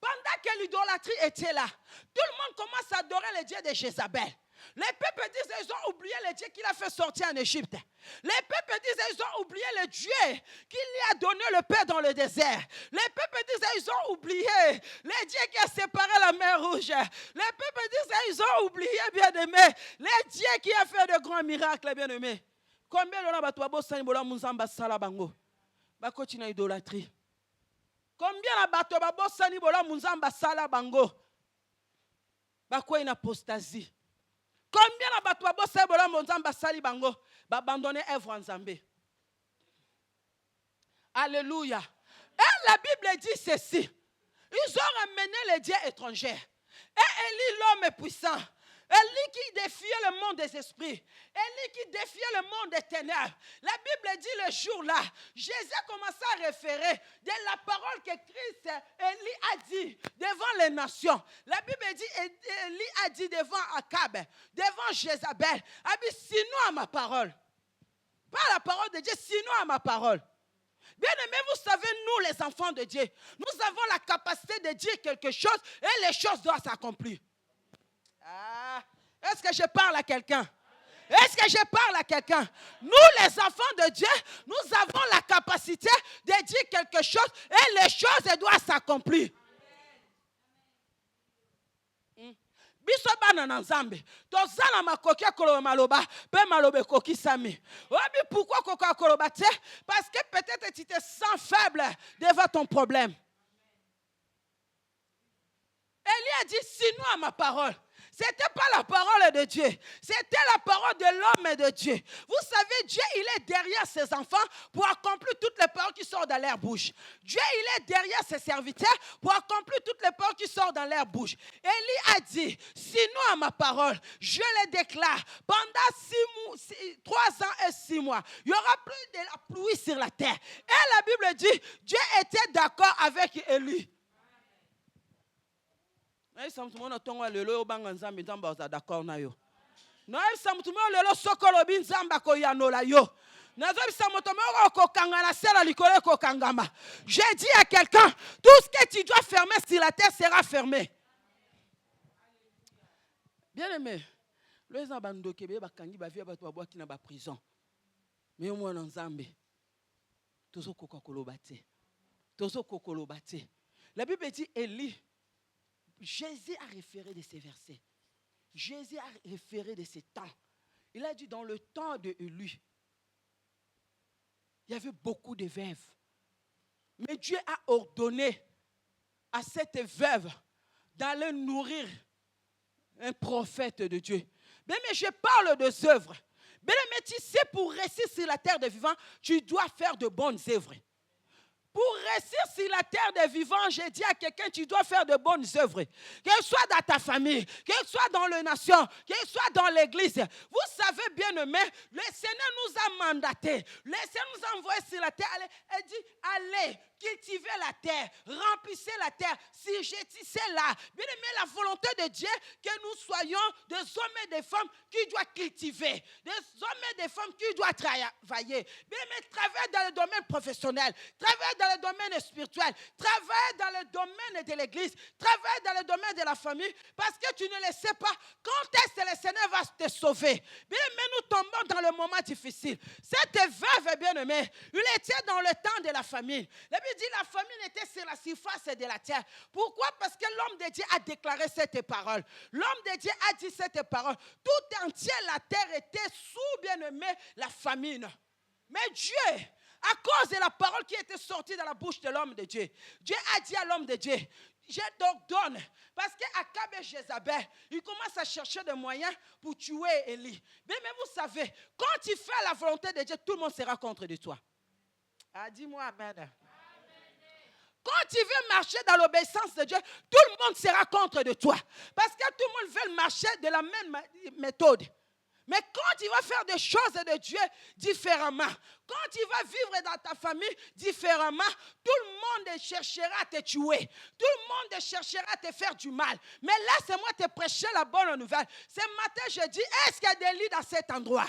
Pendant que l'idolâtrie était là, tout le monde commence à adorer les dieux de Jézabel. Les peuples disent qu'ils ont oublié le Dieu qu'il a fait sortir en Égypte. Les peuples disent qu'ils ont oublié le Dieu qui lui a donné le pain dans le désert. Les peuples disent qu'ils ont oublié le Dieu qui a séparé la mer rouge. Les peuples disent qu'ils ont oublié, bien-aimé, le Dieu qui a fait de grands miracles, bien-aimé. Combien de gens ont idolâtrie? Combien de apostasie? Combien de gens abandonné œuvre en Zambé? Alléluia. Et la Bible dit ceci. Ils ont ramené les dieux étrangers. Et Élie, l'homme puissant. Élie qui défiait le monde des esprits. Élie qui défiait le monde des ténèbres. La Bible dit le jour-là, Jésus a commencé à référer de la parole que Christ, Élie a dit devant les nations. La Bible dit, Élie a dit devant Akab, devant Jézabel, a dit sinon à ma parole. Pas la parole de Dieu, sinon à ma parole. Bien-aimés, vous savez, nous les enfants de Dieu, nous avons la capacité de dire quelque chose et les choses doivent s'accomplir. Ah, est-ce que je parle à quelqu'un? Est-ce que je parle à quelqu'un? Nous, les enfants de Dieu, nous avons la capacité de dire quelque chose et les choses doivent s'accomplir. Biso bana na nzambe tozala makoki akoloba maloba pe malobe koki sami. Obi pourquoi koka akoloba te? Parce que peut-être tu te sens faible devant ton problème. Élie a dit sinon à ma parole. Ce n'était pas la parole de Dieu. C'était la parole de l'homme de Dieu. Vous savez, Dieu, il est derrière ses enfants pour accomplir toutes les paroles qui sortent dans leur bouche. Dieu, il est derrière ses serviteurs pour accomplir toutes les paroles qui sortent dans leur bouche. Élie a dit, sinon à ma parole, je le déclare, pendant 3 ans et 6 mois, il n'y aura plus de la pluie sur la terre. Et la Bible dit, Dieu était d'accord avec Élie. Nous sommes d'accord na yo. Nous sommes lelo sokolo binzamba ko yanola yo. J'ai dit à quelqu'un, tout ce que tu dois fermer sur la terre sera fermé. Bien aimé, les abando kebe bakangi ba vie ba to boaki na ba prison. Mais moi na nzambe. Tozo kokolo bate. Tozo kokolo bate. La Bible dit Élie. Jésus a référé de ces versets. Jésus a référé de ces temps. Il a dit dans le temps de Élie, il y avait beaucoup de veuves. Mais Dieu a ordonné à cette veuve d'aller nourrir un prophète de Dieu. Mais je parle de œuvres. Mais tu sais, pour rester sur la terre des vivants, tu dois faire de bonnes œuvres. Pour réussir sur la terre des vivants, j'ai dit à quelqu'un, tu dois faire de bonnes œuvres. Qu'elle soit dans ta famille, qu'elle soit dans les nations, qu'elle soit dans l'église. Vous savez bien aimé, le Seigneur nous a mandatés. Le Seigneur nous a envoyés sur la terre. Il dit, allez, cultivez la terre, remplissez la terre, siégétissez-la. Bien aimé, la volonté de Dieu, que nous soyons des hommes et des femmes qui doivent cultiver, des hommes et des femmes qui doivent travailler. Bien aimé, travailler dans le domaine professionnel, travailler dans le domaine spirituel, travailler dans le domaine de l'église, travailler dans le domaine de la famille, parce que tu ne le sais pas quand est-ce que le Seigneur va te sauver. Bien aimé, nous tombons dans le moment difficile. Cette veuve, bien aimé, il était dans le temps de la famine. La Bible dit la famine était sur la surface de la terre. Pourquoi? Parce que l'homme de Dieu a déclaré cette parole. L'homme de Dieu a dit cette parole. Tout entier, la terre était sous, bien aimé, la famine. Mais Dieu, à cause de la parole qui était sortie de la bouche de l'homme de Dieu, Dieu a dit à l'homme de Dieu, je t'ordonne, parce qu'Akab et Jézabel, ils commencent à chercher des moyens pour tuer Élie. Mais vous savez, quand tu fais la volonté de Dieu, tout le monde sera contre de toi. Ah, dis-moi amen. Quand tu veux marcher dans l'obéissance de Dieu, tout le monde sera contre de toi. Parce que tout le monde veut marcher de la même méthode. Mais quand tu vas faire des choses de Dieu différemment, quand tu vas vivre dans ta famille différemment, tout le monde cherchera à te tuer. Tout le monde cherchera à te faire du mal. Mais laisse-moi te prêcher la bonne nouvelle. Ce matin, je dis, est-ce qu'il y a des lits dans cet endroit?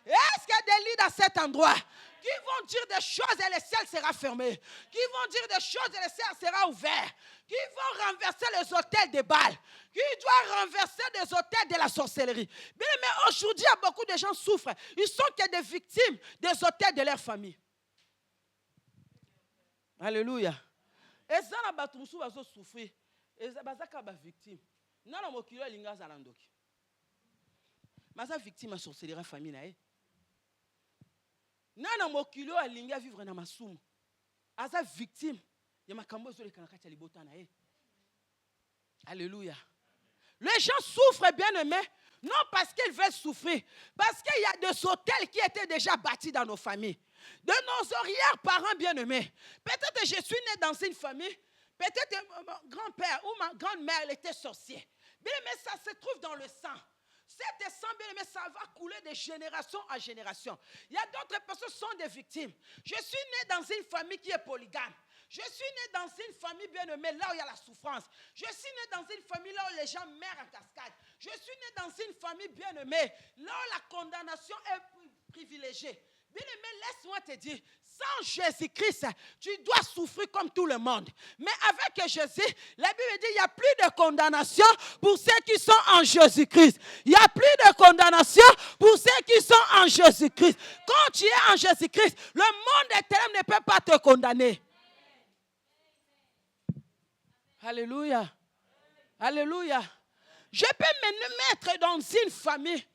Est-ce qu'il y a des lits dans cet endroit qui vont dire des choses et le ciel sera fermé, qui vont dire des choses et le ciel sera ouvert, qui vont renverser les autels de Baal, qui doivent renverser des autels de la sorcellerie. Bien, mais aujourd'hui, beaucoup de gens souffrent. Ils sont que des victimes des autels de leur famille. Alléluia. Et ça, la batoussou va souffrir. Et ça, c'est une victime. Non, non, mon kilo, il y a un mais ça victime de la sorcellerie famille. Nana mokilo alinga vivre na masumu. Aza victime ya makambo zo le kanaka cha libota na ye. Alléluia. Les gens souffrent bien aimés, non parce qu'ils veulent souffrir, parce qu'il y a des hôtels qui étaient déjà bâtis dans nos familles. De nos arrière-parents bien aimés. Peut-être que je suis né dans une famille, peut-être que mon grand-père ou ma grand-mère elle était sorcière. Bien aimé, ça se trouve dans le sang. Cette sang, bien aimé, ça va couler de génération en génération. Il y a d'autres personnes qui sont des victimes. Je suis né dans une famille qui est polygame. Je suis né dans une famille bien aimée, là où il y a la souffrance. Je suis né dans une famille là où les gens meurent en cascade. Je suis né dans une famille bien aimée, là où la condamnation est privilégiée. Bien aimé, laisse-moi te dire, sans Jésus-Christ, tu dois souffrir comme tout le monde. Mais avec Jésus, la Bible dit, il n'y a plus de condamnation pour ceux qui sont en Jésus-Christ. Il n'y a plus de condamnation pour ceux qui sont en Jésus-Christ. Quand tu es en Jésus-Christ, le monde éternel ne peut pas te condamner. Alléluia. Alléluia. Je peux me mettre dans une famille,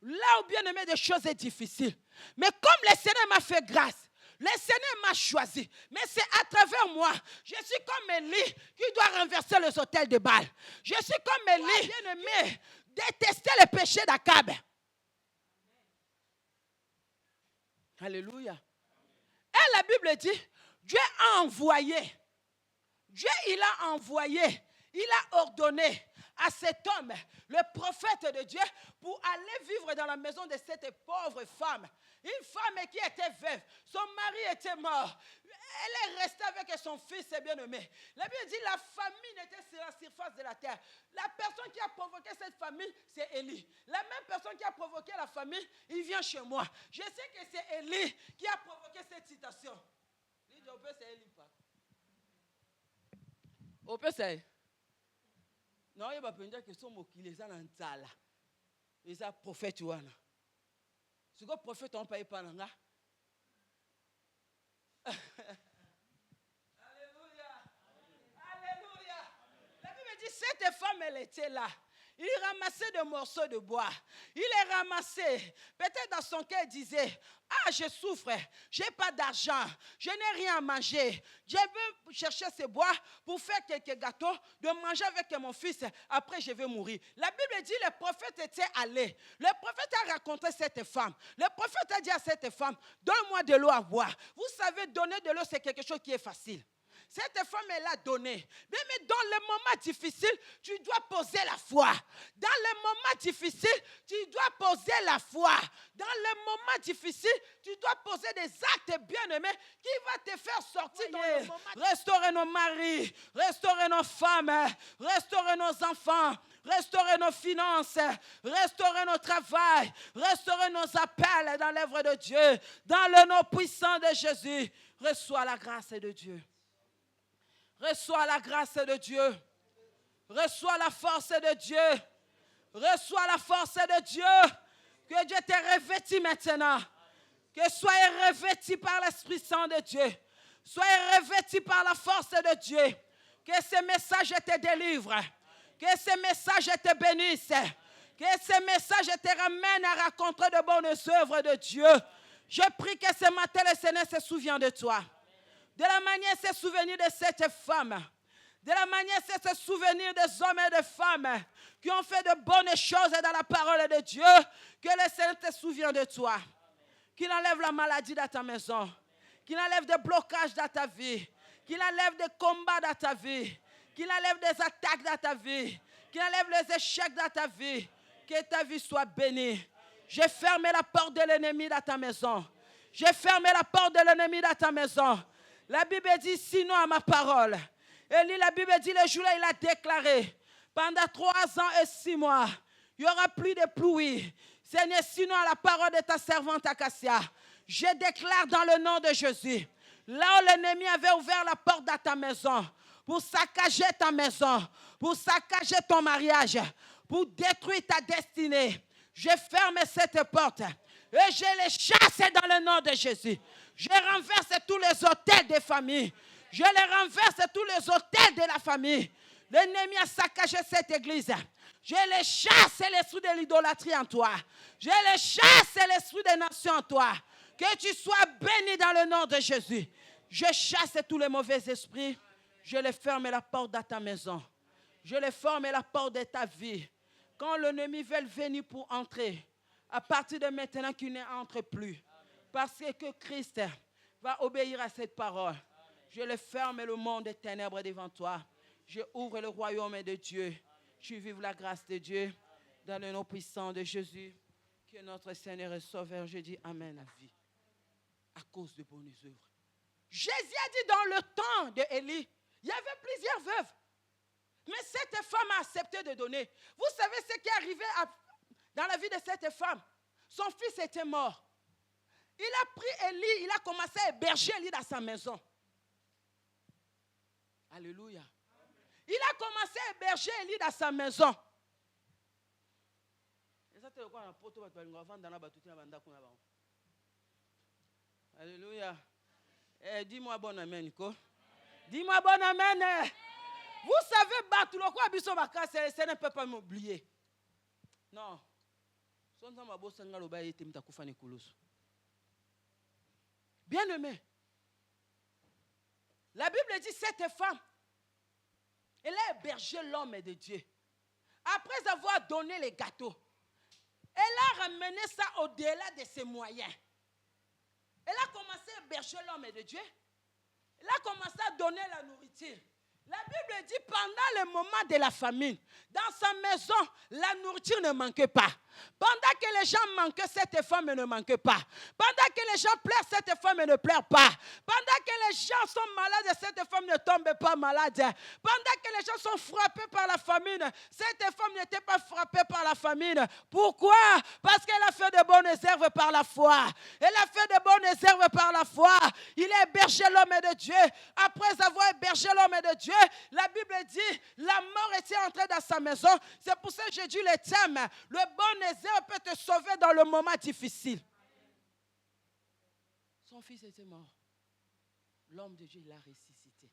là où bien aimé des choses sont difficiles. Mais comme le Seigneur m'a fait grâce, le Seigneur m'a choisi. Mais c'est à travers moi. Je suis comme Élie qui doit renverser les autels de Baal. Je suis comme Élie, bien aimé, détester le péché d'Akab. Alléluia. Et la Bible dit, Dieu a envoyé. Dieu, il a envoyé. Il a ordonné à cet homme, le prophète de Dieu, pour aller vivre dans la maison de cette pauvre femme. Une femme qui était veuve. Son mari était mort. Elle est restée avec son fils bien-aimé. La Bible dit la famine était sur la surface de la terre. La personne qui a provoqué cette famine, c'est Élie. La même personne qui a provoqué la famine, il vient chez moi. Je sais que c'est Élie qui a provoqué cette citation. Il dit, c'est Élie pas. C'est non, il va penser que son mot qui les a dans la ils ont prophète ouana. Ce que prophète on paye pas là. Alléluia. Alléluia. La Bible dit cette femme elle était là. Il ramassait des morceaux de bois. Il les ramassait. Peut-être dans son cœur, il disait, ah, je souffre, je n'ai pas d'argent, je n'ai rien à manger. Je veux chercher ces bois pour faire quelques gâteaux, de manger avec mon fils. Après, je vais mourir. La Bible dit, le prophète était allé. Le prophète a raconté cette femme. Le prophète a dit à cette femme, donne-moi de l'eau à boire. Vous savez, donner de l'eau, c'est quelque chose qui est facile. Cette femme, elle a donné. Mais dans les moments difficiles, tu dois poser la foi. Dans les moments difficiles, tu dois poser la foi. Dans les moments difficiles, tu dois poser des actes bien-aimés qui vont te faire sortir dans le moment. Restaurer nos maris, restaurer nos femmes, restaurer nos enfants, restaurer nos finances, restaurer notre travail, restaurer nos appels dans l'œuvre de Dieu. Dans le nom puissant de Jésus, reçois la grâce de Dieu. Reçois la grâce de Dieu. Reçois la force de Dieu. Reçois la force de Dieu. Que Dieu te revêtit maintenant. Que soyez revêtis par l'Esprit Saint de Dieu. Soyez revêtis par la force de Dieu. Que ce message te délivre. Que ce message te bénisse. Que ce message te ramène à rencontrer de bonnes œuvres de Dieu. Je prie que ce matin, le Seigneur se souvienne de toi. De la manière de se souvenir de cette femme. De la manière de se souvenir des hommes et des femmes qui ont fait de bonnes choses dans la parole de Dieu. Que le Seigneur te souvienne de toi. Qu'il enlève la maladie dans ta maison. Qu'il enlève des blocages dans ta vie. Qu'il enlève des combats dans ta vie. Qu'il enlève des attaques dans ta vie. Qu'il enlève les échecs dans ta vie. Que ta vie soit bénie. J'ai fermé la porte de l'ennemi dans ta maison. J'ai fermé la porte de l'ennemi dans ta maison. La Bible dit, sinon à ma parole. Et la Bible dit, le jour-là, il a déclaré, pendant 3 ans et 6 mois, il n'y aura plus de pluie. Seigneur, sinon à la parole de ta servante Acacia, je déclare dans le nom de Jésus, là où l'ennemi avait ouvert la porte de ta maison, pour saccager ta maison, pour saccager ton mariage, pour détruire ta destinée, je ferme cette porte et je les chasse dans le nom de Jésus. Je renverse tous les autels des familles. Je les renverse tous les autels de la famille. L'ennemi a saccagé cette église. Je les chasse l'esprit de l'idolâtrie en toi. Je les chasse l'esprit des nations en toi. Que tu sois béni dans le nom de Jésus. Je chasse tous les mauvais esprits. Je les ferme la porte de ta maison. Je les ferme la porte de ta vie. Quand l'ennemi veut venir pour entrer, à partir de maintenant qu'il n'entre plus. Parce que Christ va obéir à cette parole. Je le ferme le monde des ténèbres devant toi. Je ouvre le royaume de Dieu. Je vive la grâce de Dieu. Dans le nom puissant de Jésus. Que notre Seigneur est sauveur. Je dis Amen à vie. À cause de bonnes œuvres. Jésus a dit dans le temps d'Élie, il y avait plusieurs veuves. Mais cette femme a accepté de donner. Vous savez ce qui est arrivé dans la vie de cette femme? Son fils était mort. Il a pris Élie, il a commencé à héberger Élie dans sa maison. Alléluia. Il a commencé à héberger Élie dans sa maison. Alléluia. Dis-moi bon amen, Nico. Dis-moi bon amen. Vous savez, Batuloko Abiso Bakase, ça ne peut pas m'oublier. Non. Bien aimé. La Bible dit cette femme, elle a hébergé l'homme de Dieu. Après avoir donné les gâteaux, elle a ramené ça au-delà de ses moyens. Elle a commencé à héberger l'homme de Dieu. Elle a commencé à donner la nourriture. La Bible dit pendant le moment de la famine, dans sa maison, la nourriture ne manquait pas. Pendant que les gens manquaient, cette femme ne manquait pas. Pendant que les gens pleurent, cette femme ne pleure pas. Pendant que les gens sont malades, cette femme ne tombe pas malade. Pendant que les gens sont frappés par la famine, cette femme n'était pas frappée par la famine. Pourquoi? Parce qu'elle a fait de bonnes œuvres par la foi. Elle a fait de bonnes œuvres par la foi. Il a hébergé l'homme de Dieu. Après avoir hébergé l'homme de Dieu, la Bible dit, la mort était entrée dans sa maison. C'est pour ça que j'ai dit le thème, le bon œuvre peut te sauver dans le moment difficile. Son fils était mort. L'homme de Dieu l'a ressuscité.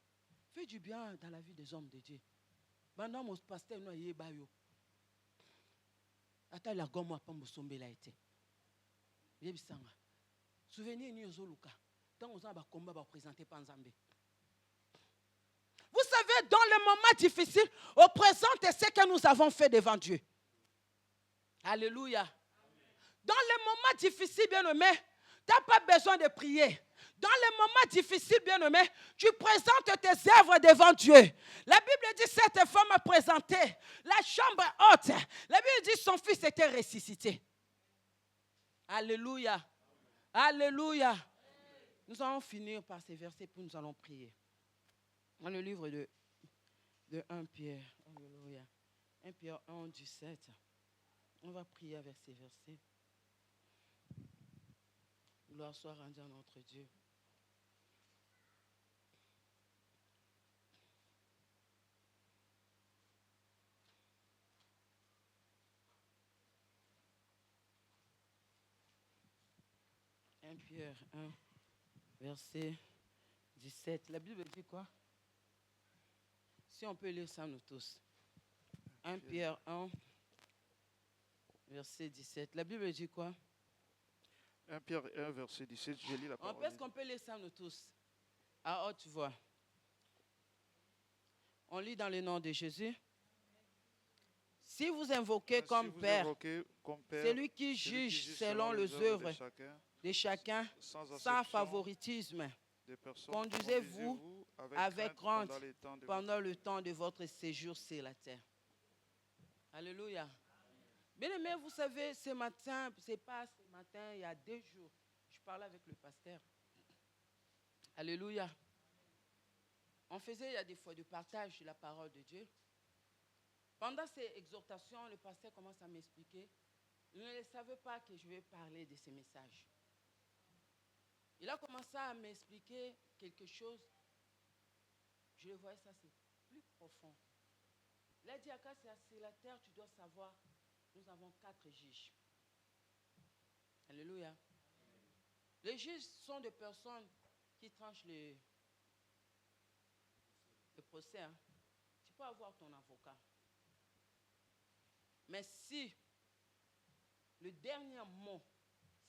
Fais du bien dans la vie des hommes de Dieu. Maintenant, mon pasteur, nous, il est bayo. Ata la gomme a pas mosombe la été. Yebisanga. Souvenir ni ozoluka. Tant aux aba combat va présenter Panzambe. Vous savez, dans les moments difficiles, au présent, c'est ce que nous avons fait devant Dieu. Alléluia. Dans les moments difficiles, bien-aimé, tu n'as pas besoin de prier. Dans les moments difficiles, bien-aimé, tu présentes tes œuvres devant Dieu. La Bible dit cette femme a présenté la chambre haute. La Bible dit son fils était ressuscité. Alléluia. Alléluia. Nous allons finir par ces versets puis nous allons prier. Dans le livre de 1 Pierre. Alléluia. 1 Pierre 1, 17. On va prier avec ces versets. Gloire soit rendue à notre Dieu. Pierre 1, verset 17. La Bible dit quoi? Si on peut lire ça nous tous. 1 Pierre 1, verset 17. La Bible dit quoi? 1 Pierre 1, verset 17. Je lis la parole. Est-ce qu'on peut lire ça nous tous? À haute voix. On lit dans le nom de Jésus. Si vous invoquez comme Père, celui qui juge selon les œuvres de chacun, sans favoritisme, conduisez-vous avec crainte pendant le temps de votre séjour sur la terre. Alléluia. Bien aimé, vous savez, ce matin, c'est pas ce matin, il y a 2 jours, je parlais avec le pasteur. Alléluia. On faisait, il y a des fois, du partage de la parole de Dieu. Pendant ces exhortations, le pasteur commence à m'expliquer. Il ne savait pas que je vais parler de ces messages. Il a commencé à m'expliquer quelque chose. Je le voyais, ça c'est plus profond. Il a dit, Akassia, sur la terre, tu dois savoir, nous avons 4 juges. Alléluia. Les juges sont des personnes qui tranchent le procès. Hein. Tu peux avoir ton avocat. Mais si le dernier mot,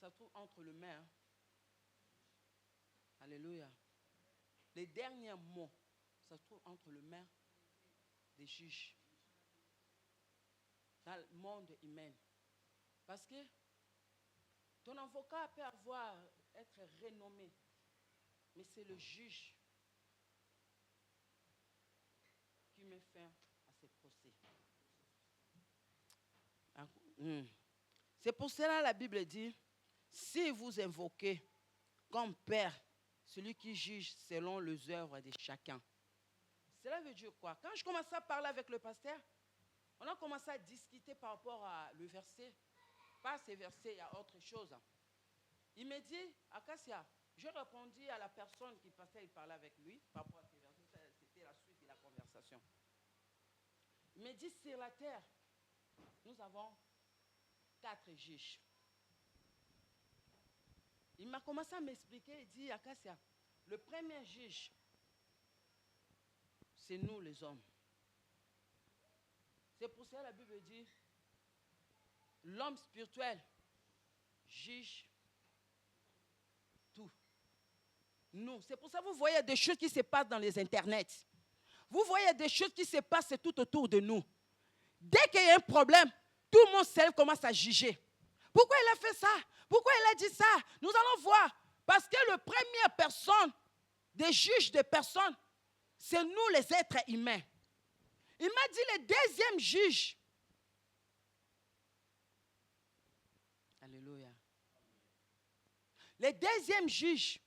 ça se trouve entre les mains, hein. Alléluia. Les derniers mots, ça se trouve entre les mains des juges. Dans le monde humain. Parce que ton avocat peut être renommé, mais c'est le juge qui met fin à ce procès. C'est pour cela que la Bible dit, si vous invoquez comme Père, celui qui juge selon les œuvres de chacun. Cela veut dire quoi? Quand je commençais à parler avec le pasteur, on a commencé à discuter par rapport à le verset. Pas ces versets, il y a autre chose. Il me dit, Akassia, je répondis à la personne qui passait, il parlait avec lui par rapport à ces versets. C'était la suite de la conversation. Il me dit, sur la terre, nous avons 4 juges. Il m'a commencé à m'expliquer, il dit, Akassia, le premier juge, c'est nous les hommes. C'est pour ça que la Bible dit, l'homme spirituel juge tout. Nous, c'est pour ça que vous voyez des choses qui se passent dans les internets. Vous voyez des choses qui se passent tout autour de nous. Dès qu'il y a un problème, tout le monde seul commence à juger. Pourquoi il a fait ça? Pourquoi il a dit ça? Nous allons voir. Parce que la première personne, des juges de personnes, c'est nous les êtres humains. Il m'a dit le deuxième juge. Alléluia. Le deuxième juge,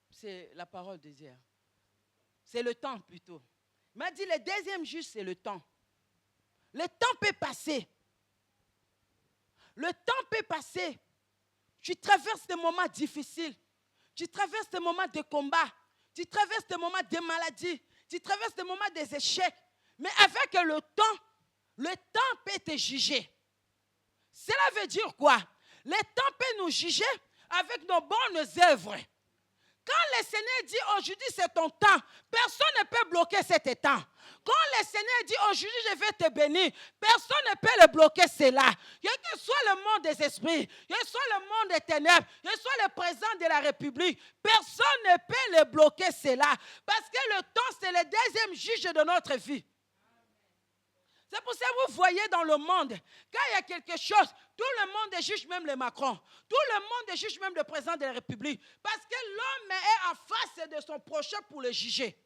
c'est la parole de Dieu. C'est le temps plutôt. Il m'a dit le deuxième juge, c'est le temps. Le temps peut passer. Le temps peut passer. Tu traverses des moments difficiles. Tu traverses des moments de combat. Tu traverses des moments de maladie. Tu traverses des moments des échecs. Mais avec le temps peut te juger. Cela veut dire quoi? Le temps peut nous juger avec nos bonnes œuvres. Quand le Seigneur dit aujourd'hui c'est ton temps, personne ne peut bloquer cet temps. Quand le Seigneur dit aujourd'hui je vais te bénir, personne ne peut le bloquer cela. Quel que soit le monde des esprits, quel que soit le monde des ténèbres, quel que soit le président de la République, personne ne peut le bloquer cela. Parce que le temps c'est le deuxième juge de notre vie. C'est pour ça que vous voyez dans le monde, quand il y a quelque chose, tout le monde juge même le Macron. Tout le monde juge même le président de la République. Parce que l'homme est en face de son prochain pour le juger.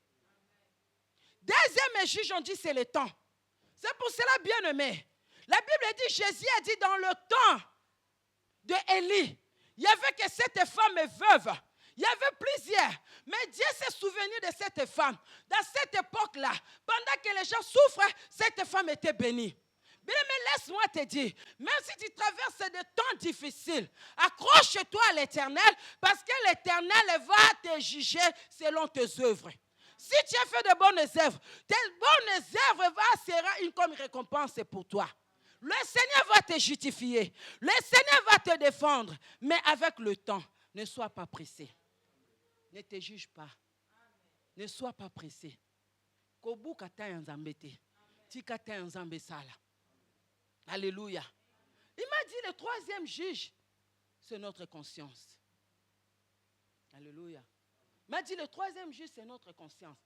Deuxième juge, on dit c'est le temps. C'est pour cela, bien aimé. La Bible dit, Jésus a dit dans le temps de Élie, il n'y avait que cette femme veuve. Il y avait plusieurs. Mais Dieu s'est souvenu de cette femme. Dans cette époque-là, pendant que les gens souffrent, cette femme était bénie. Bien, mais laisse-moi te dire, même si tu traverses des temps difficiles, accroche-toi à l'Éternel, parce que l'Éternel va te juger selon tes œuvres. Si tu as fait de bonnes œuvres, tes bonnes œuvres seront une comme récompense pour toi. Le Seigneur va te justifier. Le Seigneur va te défendre. Mais avec le temps, ne sois pas pressé. Ne te juge pas. Ne sois pas pressé. Kobu kata yanzambete. Ti kata yanzambe sala. Alléluia. Il m'a dit le troisième juge, c'est notre conscience. Alléluia. Il m'a dit le troisième juge, c'est notre conscience.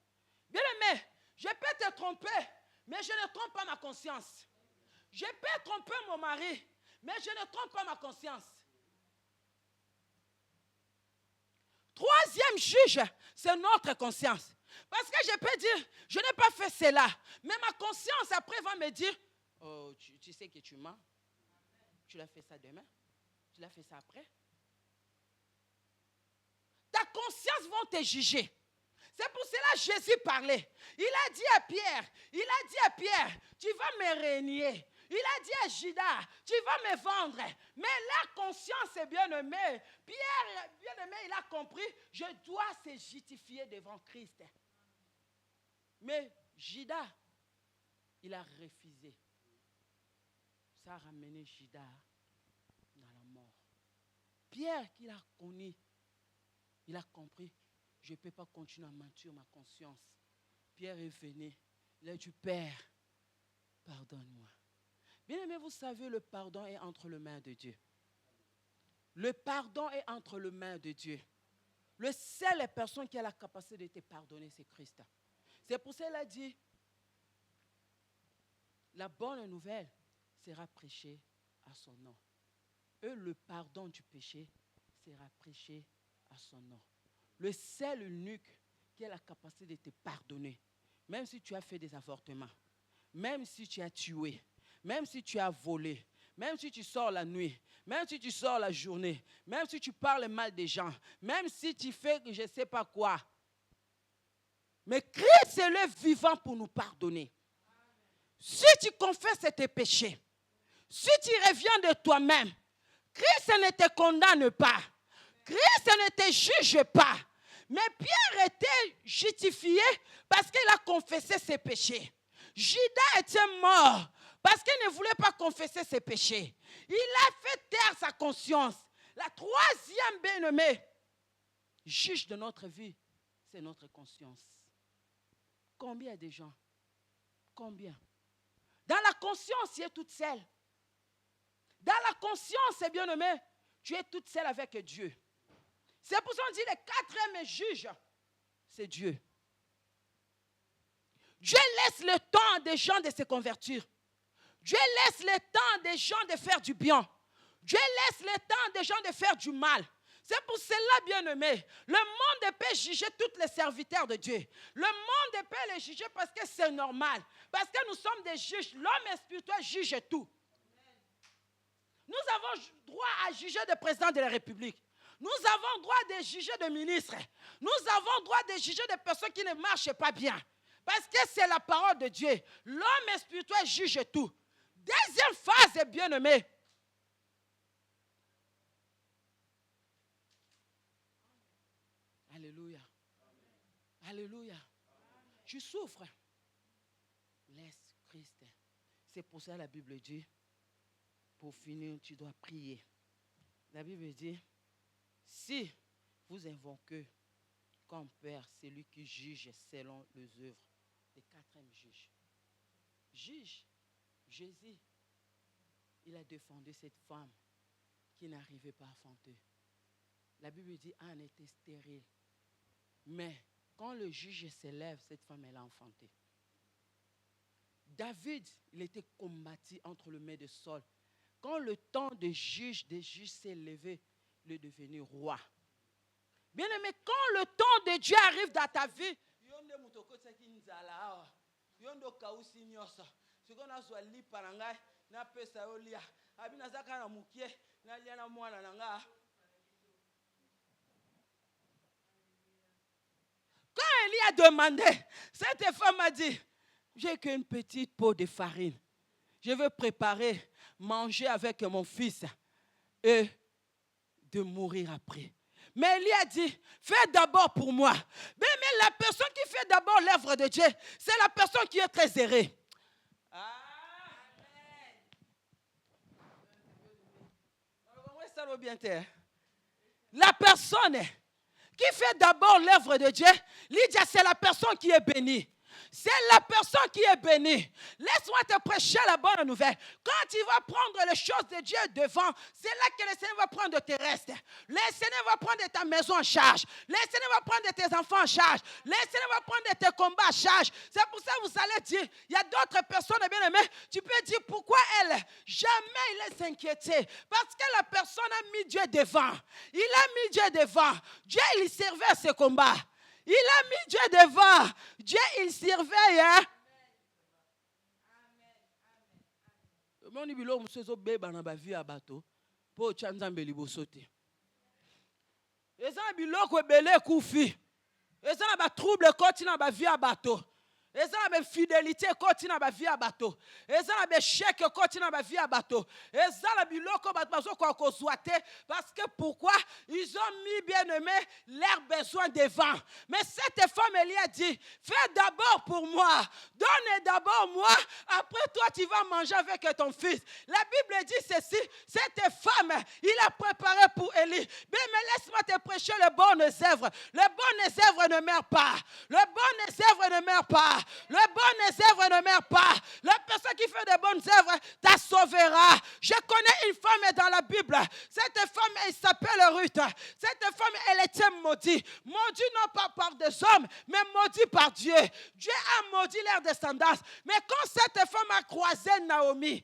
Bien aimé, je peux te tromper, mais je ne trompe pas ma conscience. Je peux tromper mon mari, mais je ne trompe pas ma conscience. Troisième juge, c'est notre conscience. Parce que je peux dire, je n'ai pas fait cela. Mais ma conscience après va me dire, oh, tu sais que tu mens. Tu l'as fait ça demain. Tu l'as fait ça après. Ta conscience va te juger. C'est pour cela que Jésus parlait. Il a dit à Pierre, tu vas me régner. Il a dit à Judas, tu vas me vendre. Mais la conscience est bien aimée. Pierre, bien aimé, il a compris, je dois se justifier devant Christ. Mais Judas, il a refusé. Ça a ramené Judas dans la mort. Pierre, qu'il a connu, il a compris, je ne peux pas continuer à mentir ma conscience. Pierre est venu, il a dit, Père, pardonne-moi. Bien aimé, vous savez, le pardon est entre les mains de Dieu. Le pardon est entre les mains de Dieu. Le seule personne qui a la capacité de te pardonner, c'est Christ. C'est pour ça qu'il a dit, la bonne nouvelle sera prêchée à son nom. Et le pardon du péché sera prêché à son nom. Le seul unique qui a la capacité de te pardonner, même si tu as fait des avortements, même si tu as tué, même si tu as volé, même si tu sors la nuit, même si tu sors la journée, même si tu parles mal des gens, même si tu fais je ne sais pas quoi. Mais Christ est le vivant pour nous pardonner. Si tu confesses tes péchés, si tu reviens de toi-même, Christ ne te condamne pas. Christ ne te juge pas. Mais Pierre était justifié parce qu'il a confessé ses péchés. Judas était mort parce qu'il ne voulait pas confesser ses péchés. Il a fait taire sa conscience. La troisième bien-aimée, juge de notre vie, c'est notre conscience. Combien de gens? Combien? Dans la conscience, tu es toute seule. Dans la conscience, bien-aimé, tu es toute seule avec Dieu. C'est pour ça qu'on dit le quatrième juge, c'est Dieu. Dieu laisse le temps des gens de se convertir. Dieu laisse le temps des gens de faire du bien. Dieu laisse le temps des gens de faire du mal. C'est pour cela, bien-aimé, le monde peut juger tous les serviteurs de Dieu. Le monde peut les juger parce que c'est normal. Parce que nous sommes des juges. L'homme spirituel juge tout. Nous avons droit à juger le président de la République. Nous avons droit de juger des ministres. Nous avons droit de juger des personnes qui ne marchent pas bien. Parce que c'est la parole de Dieu. L'homme spirituel juge tout. Deuxième phase, bien-aimé. Alléluia. Alléluia. Tu souffres. Laisse Christ. C'est pour ça que la Bible dit, pour finir, tu dois prier. La Bible dit, si vous invoquez comme Père celui qui juge selon les œuvres, le quatrième juge. Juge, Jésus, il a défendu cette femme qui n'arrivait pas à enfanter. La Bible dit Anne était stérile. Mais quand le juge s'élève, cette femme, elle a enfanté. David, il était combattu entre le mains de Saul. Quand le temps des juges s'est levé, il est devenu roi. Bien aimé, quand le temps de Dieu arrive dans ta vie, quand Élie a demandé, cette femme a dit, j'ai qu'une petite pot de farine. Je veux préparer, manger avec mon fils et de mourir après. Mais Élie a dit, fais d'abord pour moi. Mais la personne qui fait d'abord l'œuvre de Dieu, c'est la personne qui est très errée. La personne qui fait d'abord l'œuvre de Dieu, Lydia, c'est la personne qui est bénie. C'est la personne qui est bénie. Laisse-moi te prêcher la bonne nouvelle. Quand tu vas prendre les choses de Dieu devant, c'est là que le Seigneur va prendre tes restes. Le Seigneur va prendre ta maison en charge. Le Seigneur va prendre tes enfants en charge. Le Seigneur va prendre tes combats en charge. C'est pour ça que vous allez dire, il y a d'autres personnes bien aimées. Tu peux dire pourquoi elle, jamais il est inquiété. Parce que la personne a mis Dieu devant. Il a mis Dieu devant. Dieu, il servait à ses combats. Il a mis Dieu devant. Dieu, il surveille. Hein? Et ça a fidélité continue à vie à bateau. Et ça a chèque continue à vie à bateau. Et ça a biloko bateau quoi souhaité parce que pourquoi ils ont mis bien aimé leurs besoins devant. Mais cette femme elle a dit fais d'abord pour moi. Donne d'abord moi. Après toi tu vas manger avec ton fils. La Bible dit ceci. Cette femme il a préparé pour Élie. Mais laisse-moi te prêcher les bonnes œuvres. Les bonnes œuvres ne meurent pas. Les bonnes œuvres ne meurent pas. Le bon œuvre ne meurt pas. La personne qui fait de bonnes œuvres t'a sauvera. Je connais une femme dans la Bible. Cette femme, elle s'appelle Ruth. Cette femme, elle était maudite. Maudite non pas par des hommes, mais maudite par Dieu. Dieu a maudit leur descendance. Mais quand cette femme a croisé Naomi,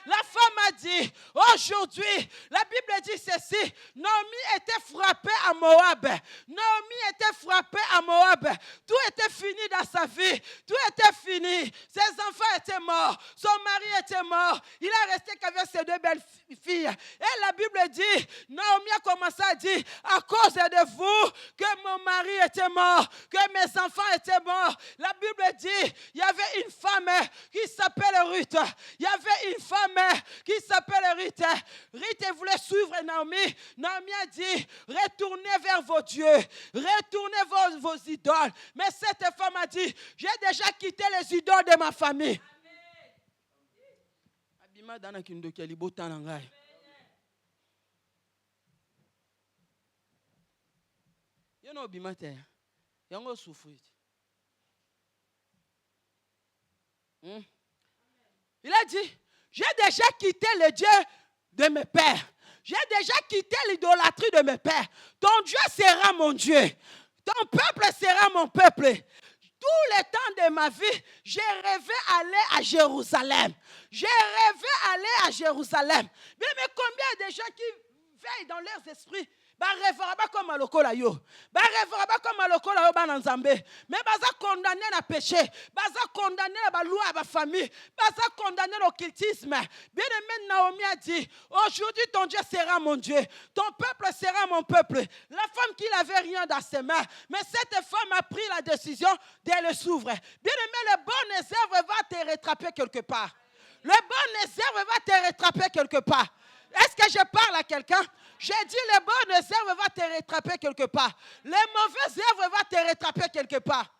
la femme a dit, aujourd'hui, la Bible dit ceci, Naomi était frappée à Moab. Naomi était frappée à Moab. Tout était fini dans sa vie. Tout était fini. Ses enfants étaient morts. Son mari était mort. Il a resté qu'avec ses deux belles filles. Et la Bible dit, Naomi a commencé à dire, à cause de vous, que mon mari était mort, que mes enfants étaient morts. La Bible dit, il y avait une femme qui s'appelle Ruth. Il y avait une femme qui s'appelle Ruth. Ruth voulait suivre Naomi. Naomi a dit, retournez vers vos dieux. Retournez vos idoles. Mais cette femme a dit, j'ai déjà quitté les idoles de ma famille. Abima dana kindoki libota nangai. You know bimate. Yango souffrir. Il a dit, j'ai déjà quitté le Dieu de mes pères. J'ai déjà quitté l'idolâtrie de mes pères. Ton Dieu sera mon Dieu. Ton peuple sera mon peuple. Tout le temps de ma vie, j'ai rêvé aller à Jérusalem. J'ai rêvé aller à Jérusalem. Mais combien de gens qui veillent dans leurs esprits, rêvera pas comme alokola yo. Rêvera pas comme alokola yo bananzambe. Mais baza condamné na péché, baza condamné la loi à la famille, baza condamné l'occultisme. Bien aimé Naomi a dit, aujourd'hui ton Dieu sera mon Dieu, ton peuple sera mon peuple. La femme qui n'avait rien dans ses mains, mais cette femme a pris la décision de le s'ouvrir. Bien aimé, le bon œuvre va te rattraper quelque part. Le bon œuvre va te rattraper quelque part. Est-ce que je parle à quelqu'un? J'ai dit les bonnes œuvres vont te rattraper quelque part. Les mauvaises œuvres vont te rattraper quelque part.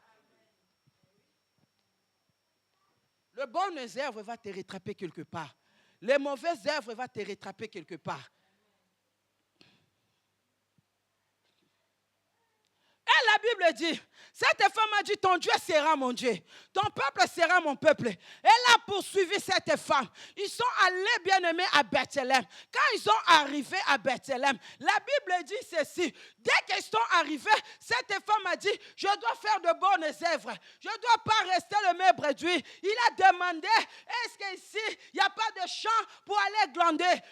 Le bonne œuvre va te rattraper quelque part. Les mauvaises œuvres vont te rattraper quelque part. Elle la Bible dit, cette femme a dit, ton Dieu sera mon Dieu, ton peuple sera mon peuple. Elle a poursuivi cette femme. Ils sont allés, bien-aimés, à Bethléem. Quand ils sont arrivés à Bethléem, la Bible dit ceci. Dès qu'ils sont arrivés, cette femme a dit, je dois faire de bonnes œuvres. Je ne dois pas rester le même réduit. Il a demandé, est-ce qu'ici, il n'y a pas de champ pour aller glander?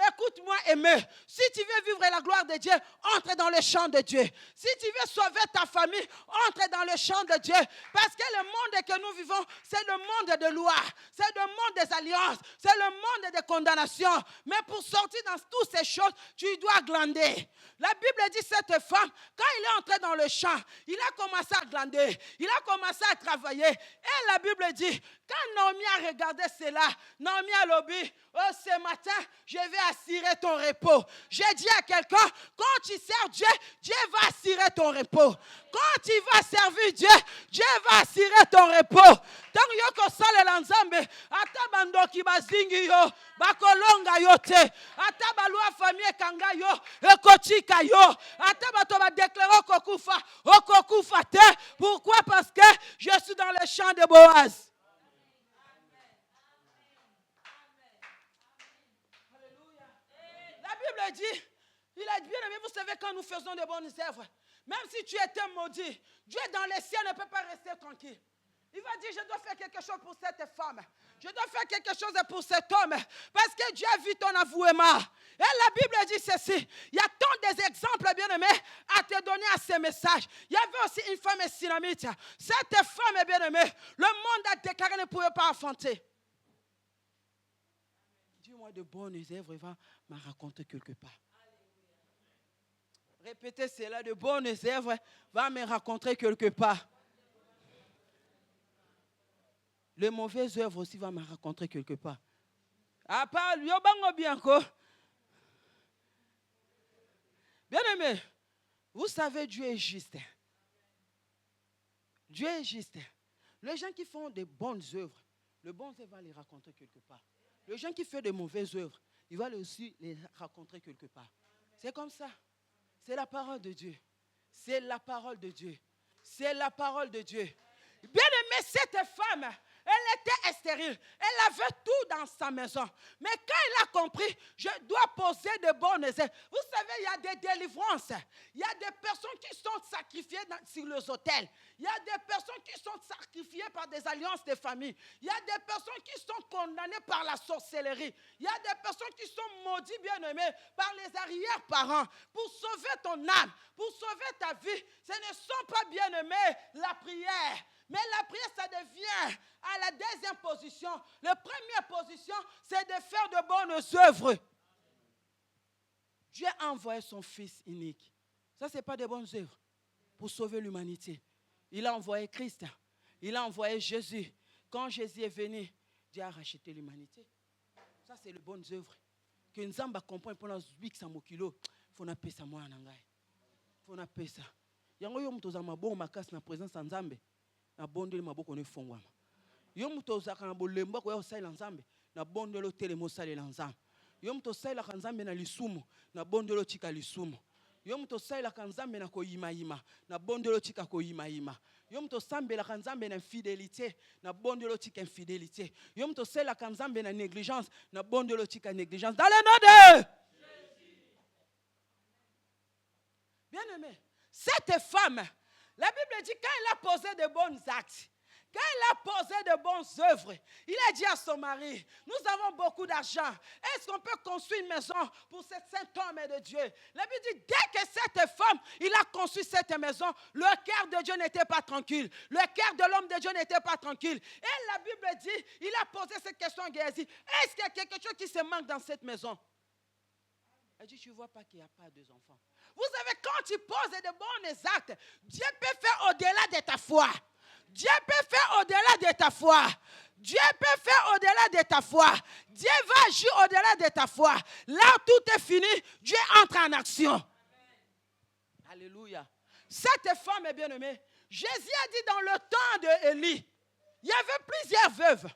Écoute-moi, aimé. Si tu veux vivre la gloire de Dieu, entre dans le champ de Dieu. Si tu veux sauver ta famille, entre dans le champ de Dieu. Parce que le monde que nous vivons, c'est le monde de loi. C'est le monde des alliances. C'est le monde des condamnations. Mais pour sortir dans toutes ces choses, tu dois glander. La Bible dit cette femme, quand il est entré dans le champ, il a commencé à glander. Il a commencé à travailler. Et la Bible dit, quand Naomi a regardé cela, Naomi a lobby, oh, ce matin, je vais assurer ton repos. J'ai dit à quelqu'un, quand tu sers Dieu, Dieu va assurer ton repos. Quand tu vas servir Dieu, Dieu va assurer ton repos. Tant que yoko sale lanzambe, ata bandoki bazingi yo, bakolonga yo te, ata balua famille kanga yo, ekochika yo, ata bato ba déclarer okokufa te. Pourquoi? Parce que je suis dans le champ de Boaz. La Bible dit, il a dit, bien aimé, vous savez, quand nous faisons de bonnes œuvres, même si tu étais maudit, Dieu dans les cieux ne peut pas rester tranquille. Il va dire, je dois faire quelque chose pour cette femme. Je dois faire quelque chose pour cet homme. Parce que Dieu a vu ton avouement. Et la Bible dit ceci. Il y a tant des exemples, bien-aimés, à te donner à ce message. Il y avait aussi une femme synamite. Cette femme, bien-aimée, le monde a déclaré ne pouvait pas affronter. Dis-moi de bonnes œuvres, il va me raconter quelque part. Répétez cela, de bonnes œuvres, va me raconter quelque part. Les mauvaises œuvres aussi va me raconter quelque part. À part, bien aimé, vous savez, Dieu est juste. Dieu est juste. Les gens qui font des bonnes œuvres, le bon œuvre va les raconter quelque part. Les gens qui font des mauvaises œuvres, il va aussi les raconter quelque part. C'est comme ça. C'est la parole de Dieu. C'est la parole de Dieu. C'est la parole de Dieu. Bien aimé, cette femme, elle était stérile. Elle avait tout dans sa maison. Mais quand elle a compris, je dois poser de bonnes œuvres. Vous savez, il y a des délivrances. Il y a des personnes qui sont sacrifiées sur les autels. Il y a des personnes qui sont sacrifiées par des alliances de famille. Il y a des personnes qui sont condamnées par la sorcellerie. Il y a des personnes qui sont maudites, bien-aimées, par les arrière-parents. Pour sauver ton âme, pour sauver ta vie, ce ne sont pas, bien-aimés, la prière. Mais la prière, ça devient à la deuxième position. La première position, c'est de faire de bonnes œuvres. Dieu a envoyé son Fils unique. Ça, ce n'est pas de bonnes œuvres pour sauver l'humanité. Il a envoyé Christ. Il a envoyé Jésus. Quand Jésus est venu, Dieu a racheté l'humanité. Ça, c'est les bonnes œuvres. Que nous avons compris pendant 800 kilos. Il faut appeler ça moi en anglais. Il faut appeler ça. Il y a un peu de présence en Zambie. Na bondeli maboko ne fongwama yo muto zaka na bolemba ko ya osala nzambe na bondelo telemo sala nzambe yo muto sala ka nzambe na lisumu na bondelo tika lisumu yo muto sala ka nzambe na koyima yima na bondelo tika koyima yima yo muto sambela ka nzambe na infidélité na bondelo tika infidélité yo muto sala ka nzambe na négligence na bondelo tika négligence dans le nom de Jésus. Bien-aimé, cette femme, la Bible dit quand elle a posé de bons actes, quand elle a posé de bonnes œuvres, il a dit à son mari, nous avons beaucoup d'argent. Est-ce qu'on peut construire une maison pour cet saint homme de Dieu? La Bible dit, dès que cette femme, il a construit cette maison, le cœur de Dieu n'était pas tranquille. Le cœur de l'homme de Dieu n'était pas tranquille. Et la Bible dit, il a posé cette question à Géasi, est-ce qu'il y a quelque chose qui se manque dans cette maison? Elle dit, tu ne vois pas qu'il n'y a pas deux enfants. Vous savez, quand tu poses de bons actes, Dieu peut faire au-delà de ta foi. Dieu peut faire au-delà de ta foi. Dieu peut faire au-delà de ta foi. Dieu va agir au-delà de ta foi. Là où tout est fini, Dieu entre en action. Amen. Alléluia. Cette femme est bien-aimée. Jésus a dit dans le temps d'Élie, il y avait plusieurs veuves.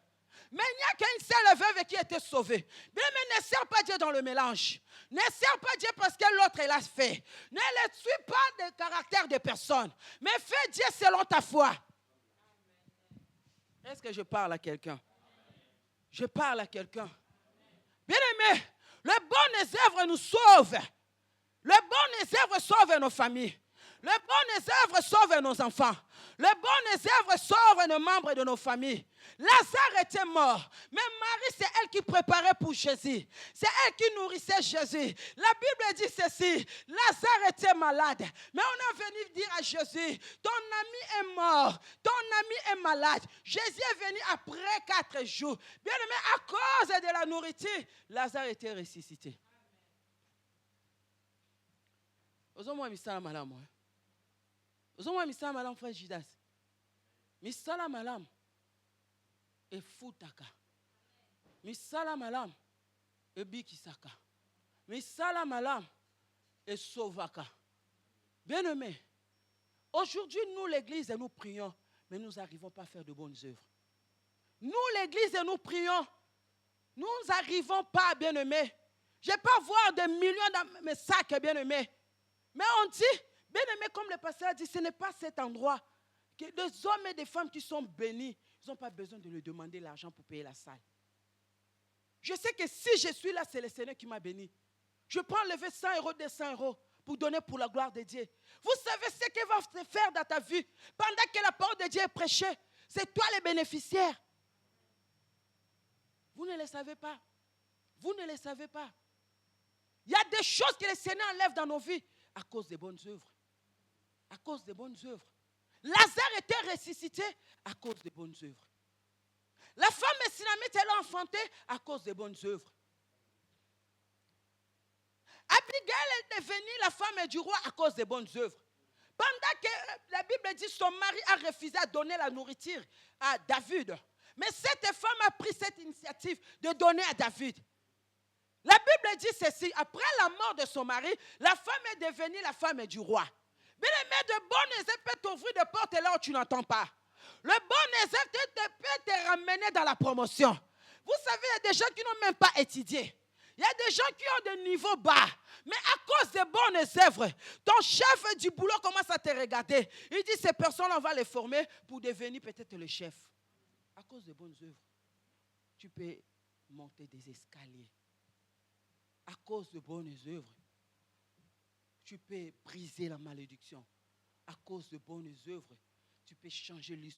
Mais il n'y a qu'une seule veuve qui était sauvée. Bien, mais ne sers pas Dieu dans le mélange. Ne sers pas Dieu parce que l'autre l'a fait. Ne le suis pas le caractère de personne. Mais fais Dieu selon ta foi. Est-ce que je parle à quelqu'un? Je parle à quelqu'un. Bien-aimé, le bon œuvre nous sauve. Le bon œuvre sauve nos familles. Le bon œuvre sauve nos enfants. Le bon œuvre sauve nos membres de nos familles. Lazare était mort, mais Marie, c'est elle qui préparait pour Jésus. C'est elle qui nourrissait Jésus. La Bible dit ceci, Lazare était malade, mais on est venu dire à Jésus, ton ami est mort, ton ami est malade. Jésus est venu après 4 jours. Bien aimé, à cause de la nourriture, Lazare était ressuscité. Ozomwa misala malamu. Ozomwa misala malamu frère Judas. Misala malamu. Efutaka. Misala malamu. Ebikisaka. Misala malamu. Esovaka. Bien-aimés, aujourd'hui, nous, l'église, nous prions, mais nous n'arrivons pas à faire de bonnes œuvres. Nous, l'église, nous prions, nous n'arrivons pas, bien-aimés. Je ne vais pas voir des millions dans mes sacs, bien-aimés. Mais on dit, bien-aimés, comme le pasteur a dit, ce n'est pas cet endroit que des hommes et des femmes qui sont bénis, ils n'ont pas besoin de lui demander l'argent pour payer la salle. Je sais que si je suis là, c'est le Seigneur qui m'a béni. Je peux enlever 100 euros, 200 euros pour donner pour la gloire de Dieu. Vous savez ce qu'il va te faire dans ta vie pendant que la parole de Dieu est prêchée. C'est toi le bénéficiaire. Vous ne le savez pas. Vous ne le savez pas. Il y a des choses que le Seigneur enlève dans nos vies à cause des bonnes œuvres. À cause des bonnes œuvres. Lazare était ressuscité à cause des bonnes œuvres. La femme Sinamite, elle a enfanté à cause des bonnes œuvres. Abigail est devenue la femme du roi à cause des bonnes œuvres. Pendant que la Bible dit que son mari a refusé à donner la nourriture à David. Mais cette femme a pris cette initiative de donner à David. La Bible dit ceci, après la mort de son mari, la femme est devenue la femme du roi. Bien aimé, de bonnes œuvres peuvent t'ouvrir des portes là où tu n'entends pas. Le bon exemple peut te ramener dans la promotion. Vous savez, il y a des gens qui n'ont même pas étudié. Il y a des gens qui ont des niveaux bas. Mais à cause des bonnes œuvres, ton chef du boulot commence à te regarder. Il dit, ces personnes, on va les former pour devenir peut-être le chef. À cause des bonnes œuvres, tu peux monter des escaliers. À cause de bonnes œuvres, tu peux briser la malédiction. À cause de bonnes œuvres, tu peux changer l'histoire.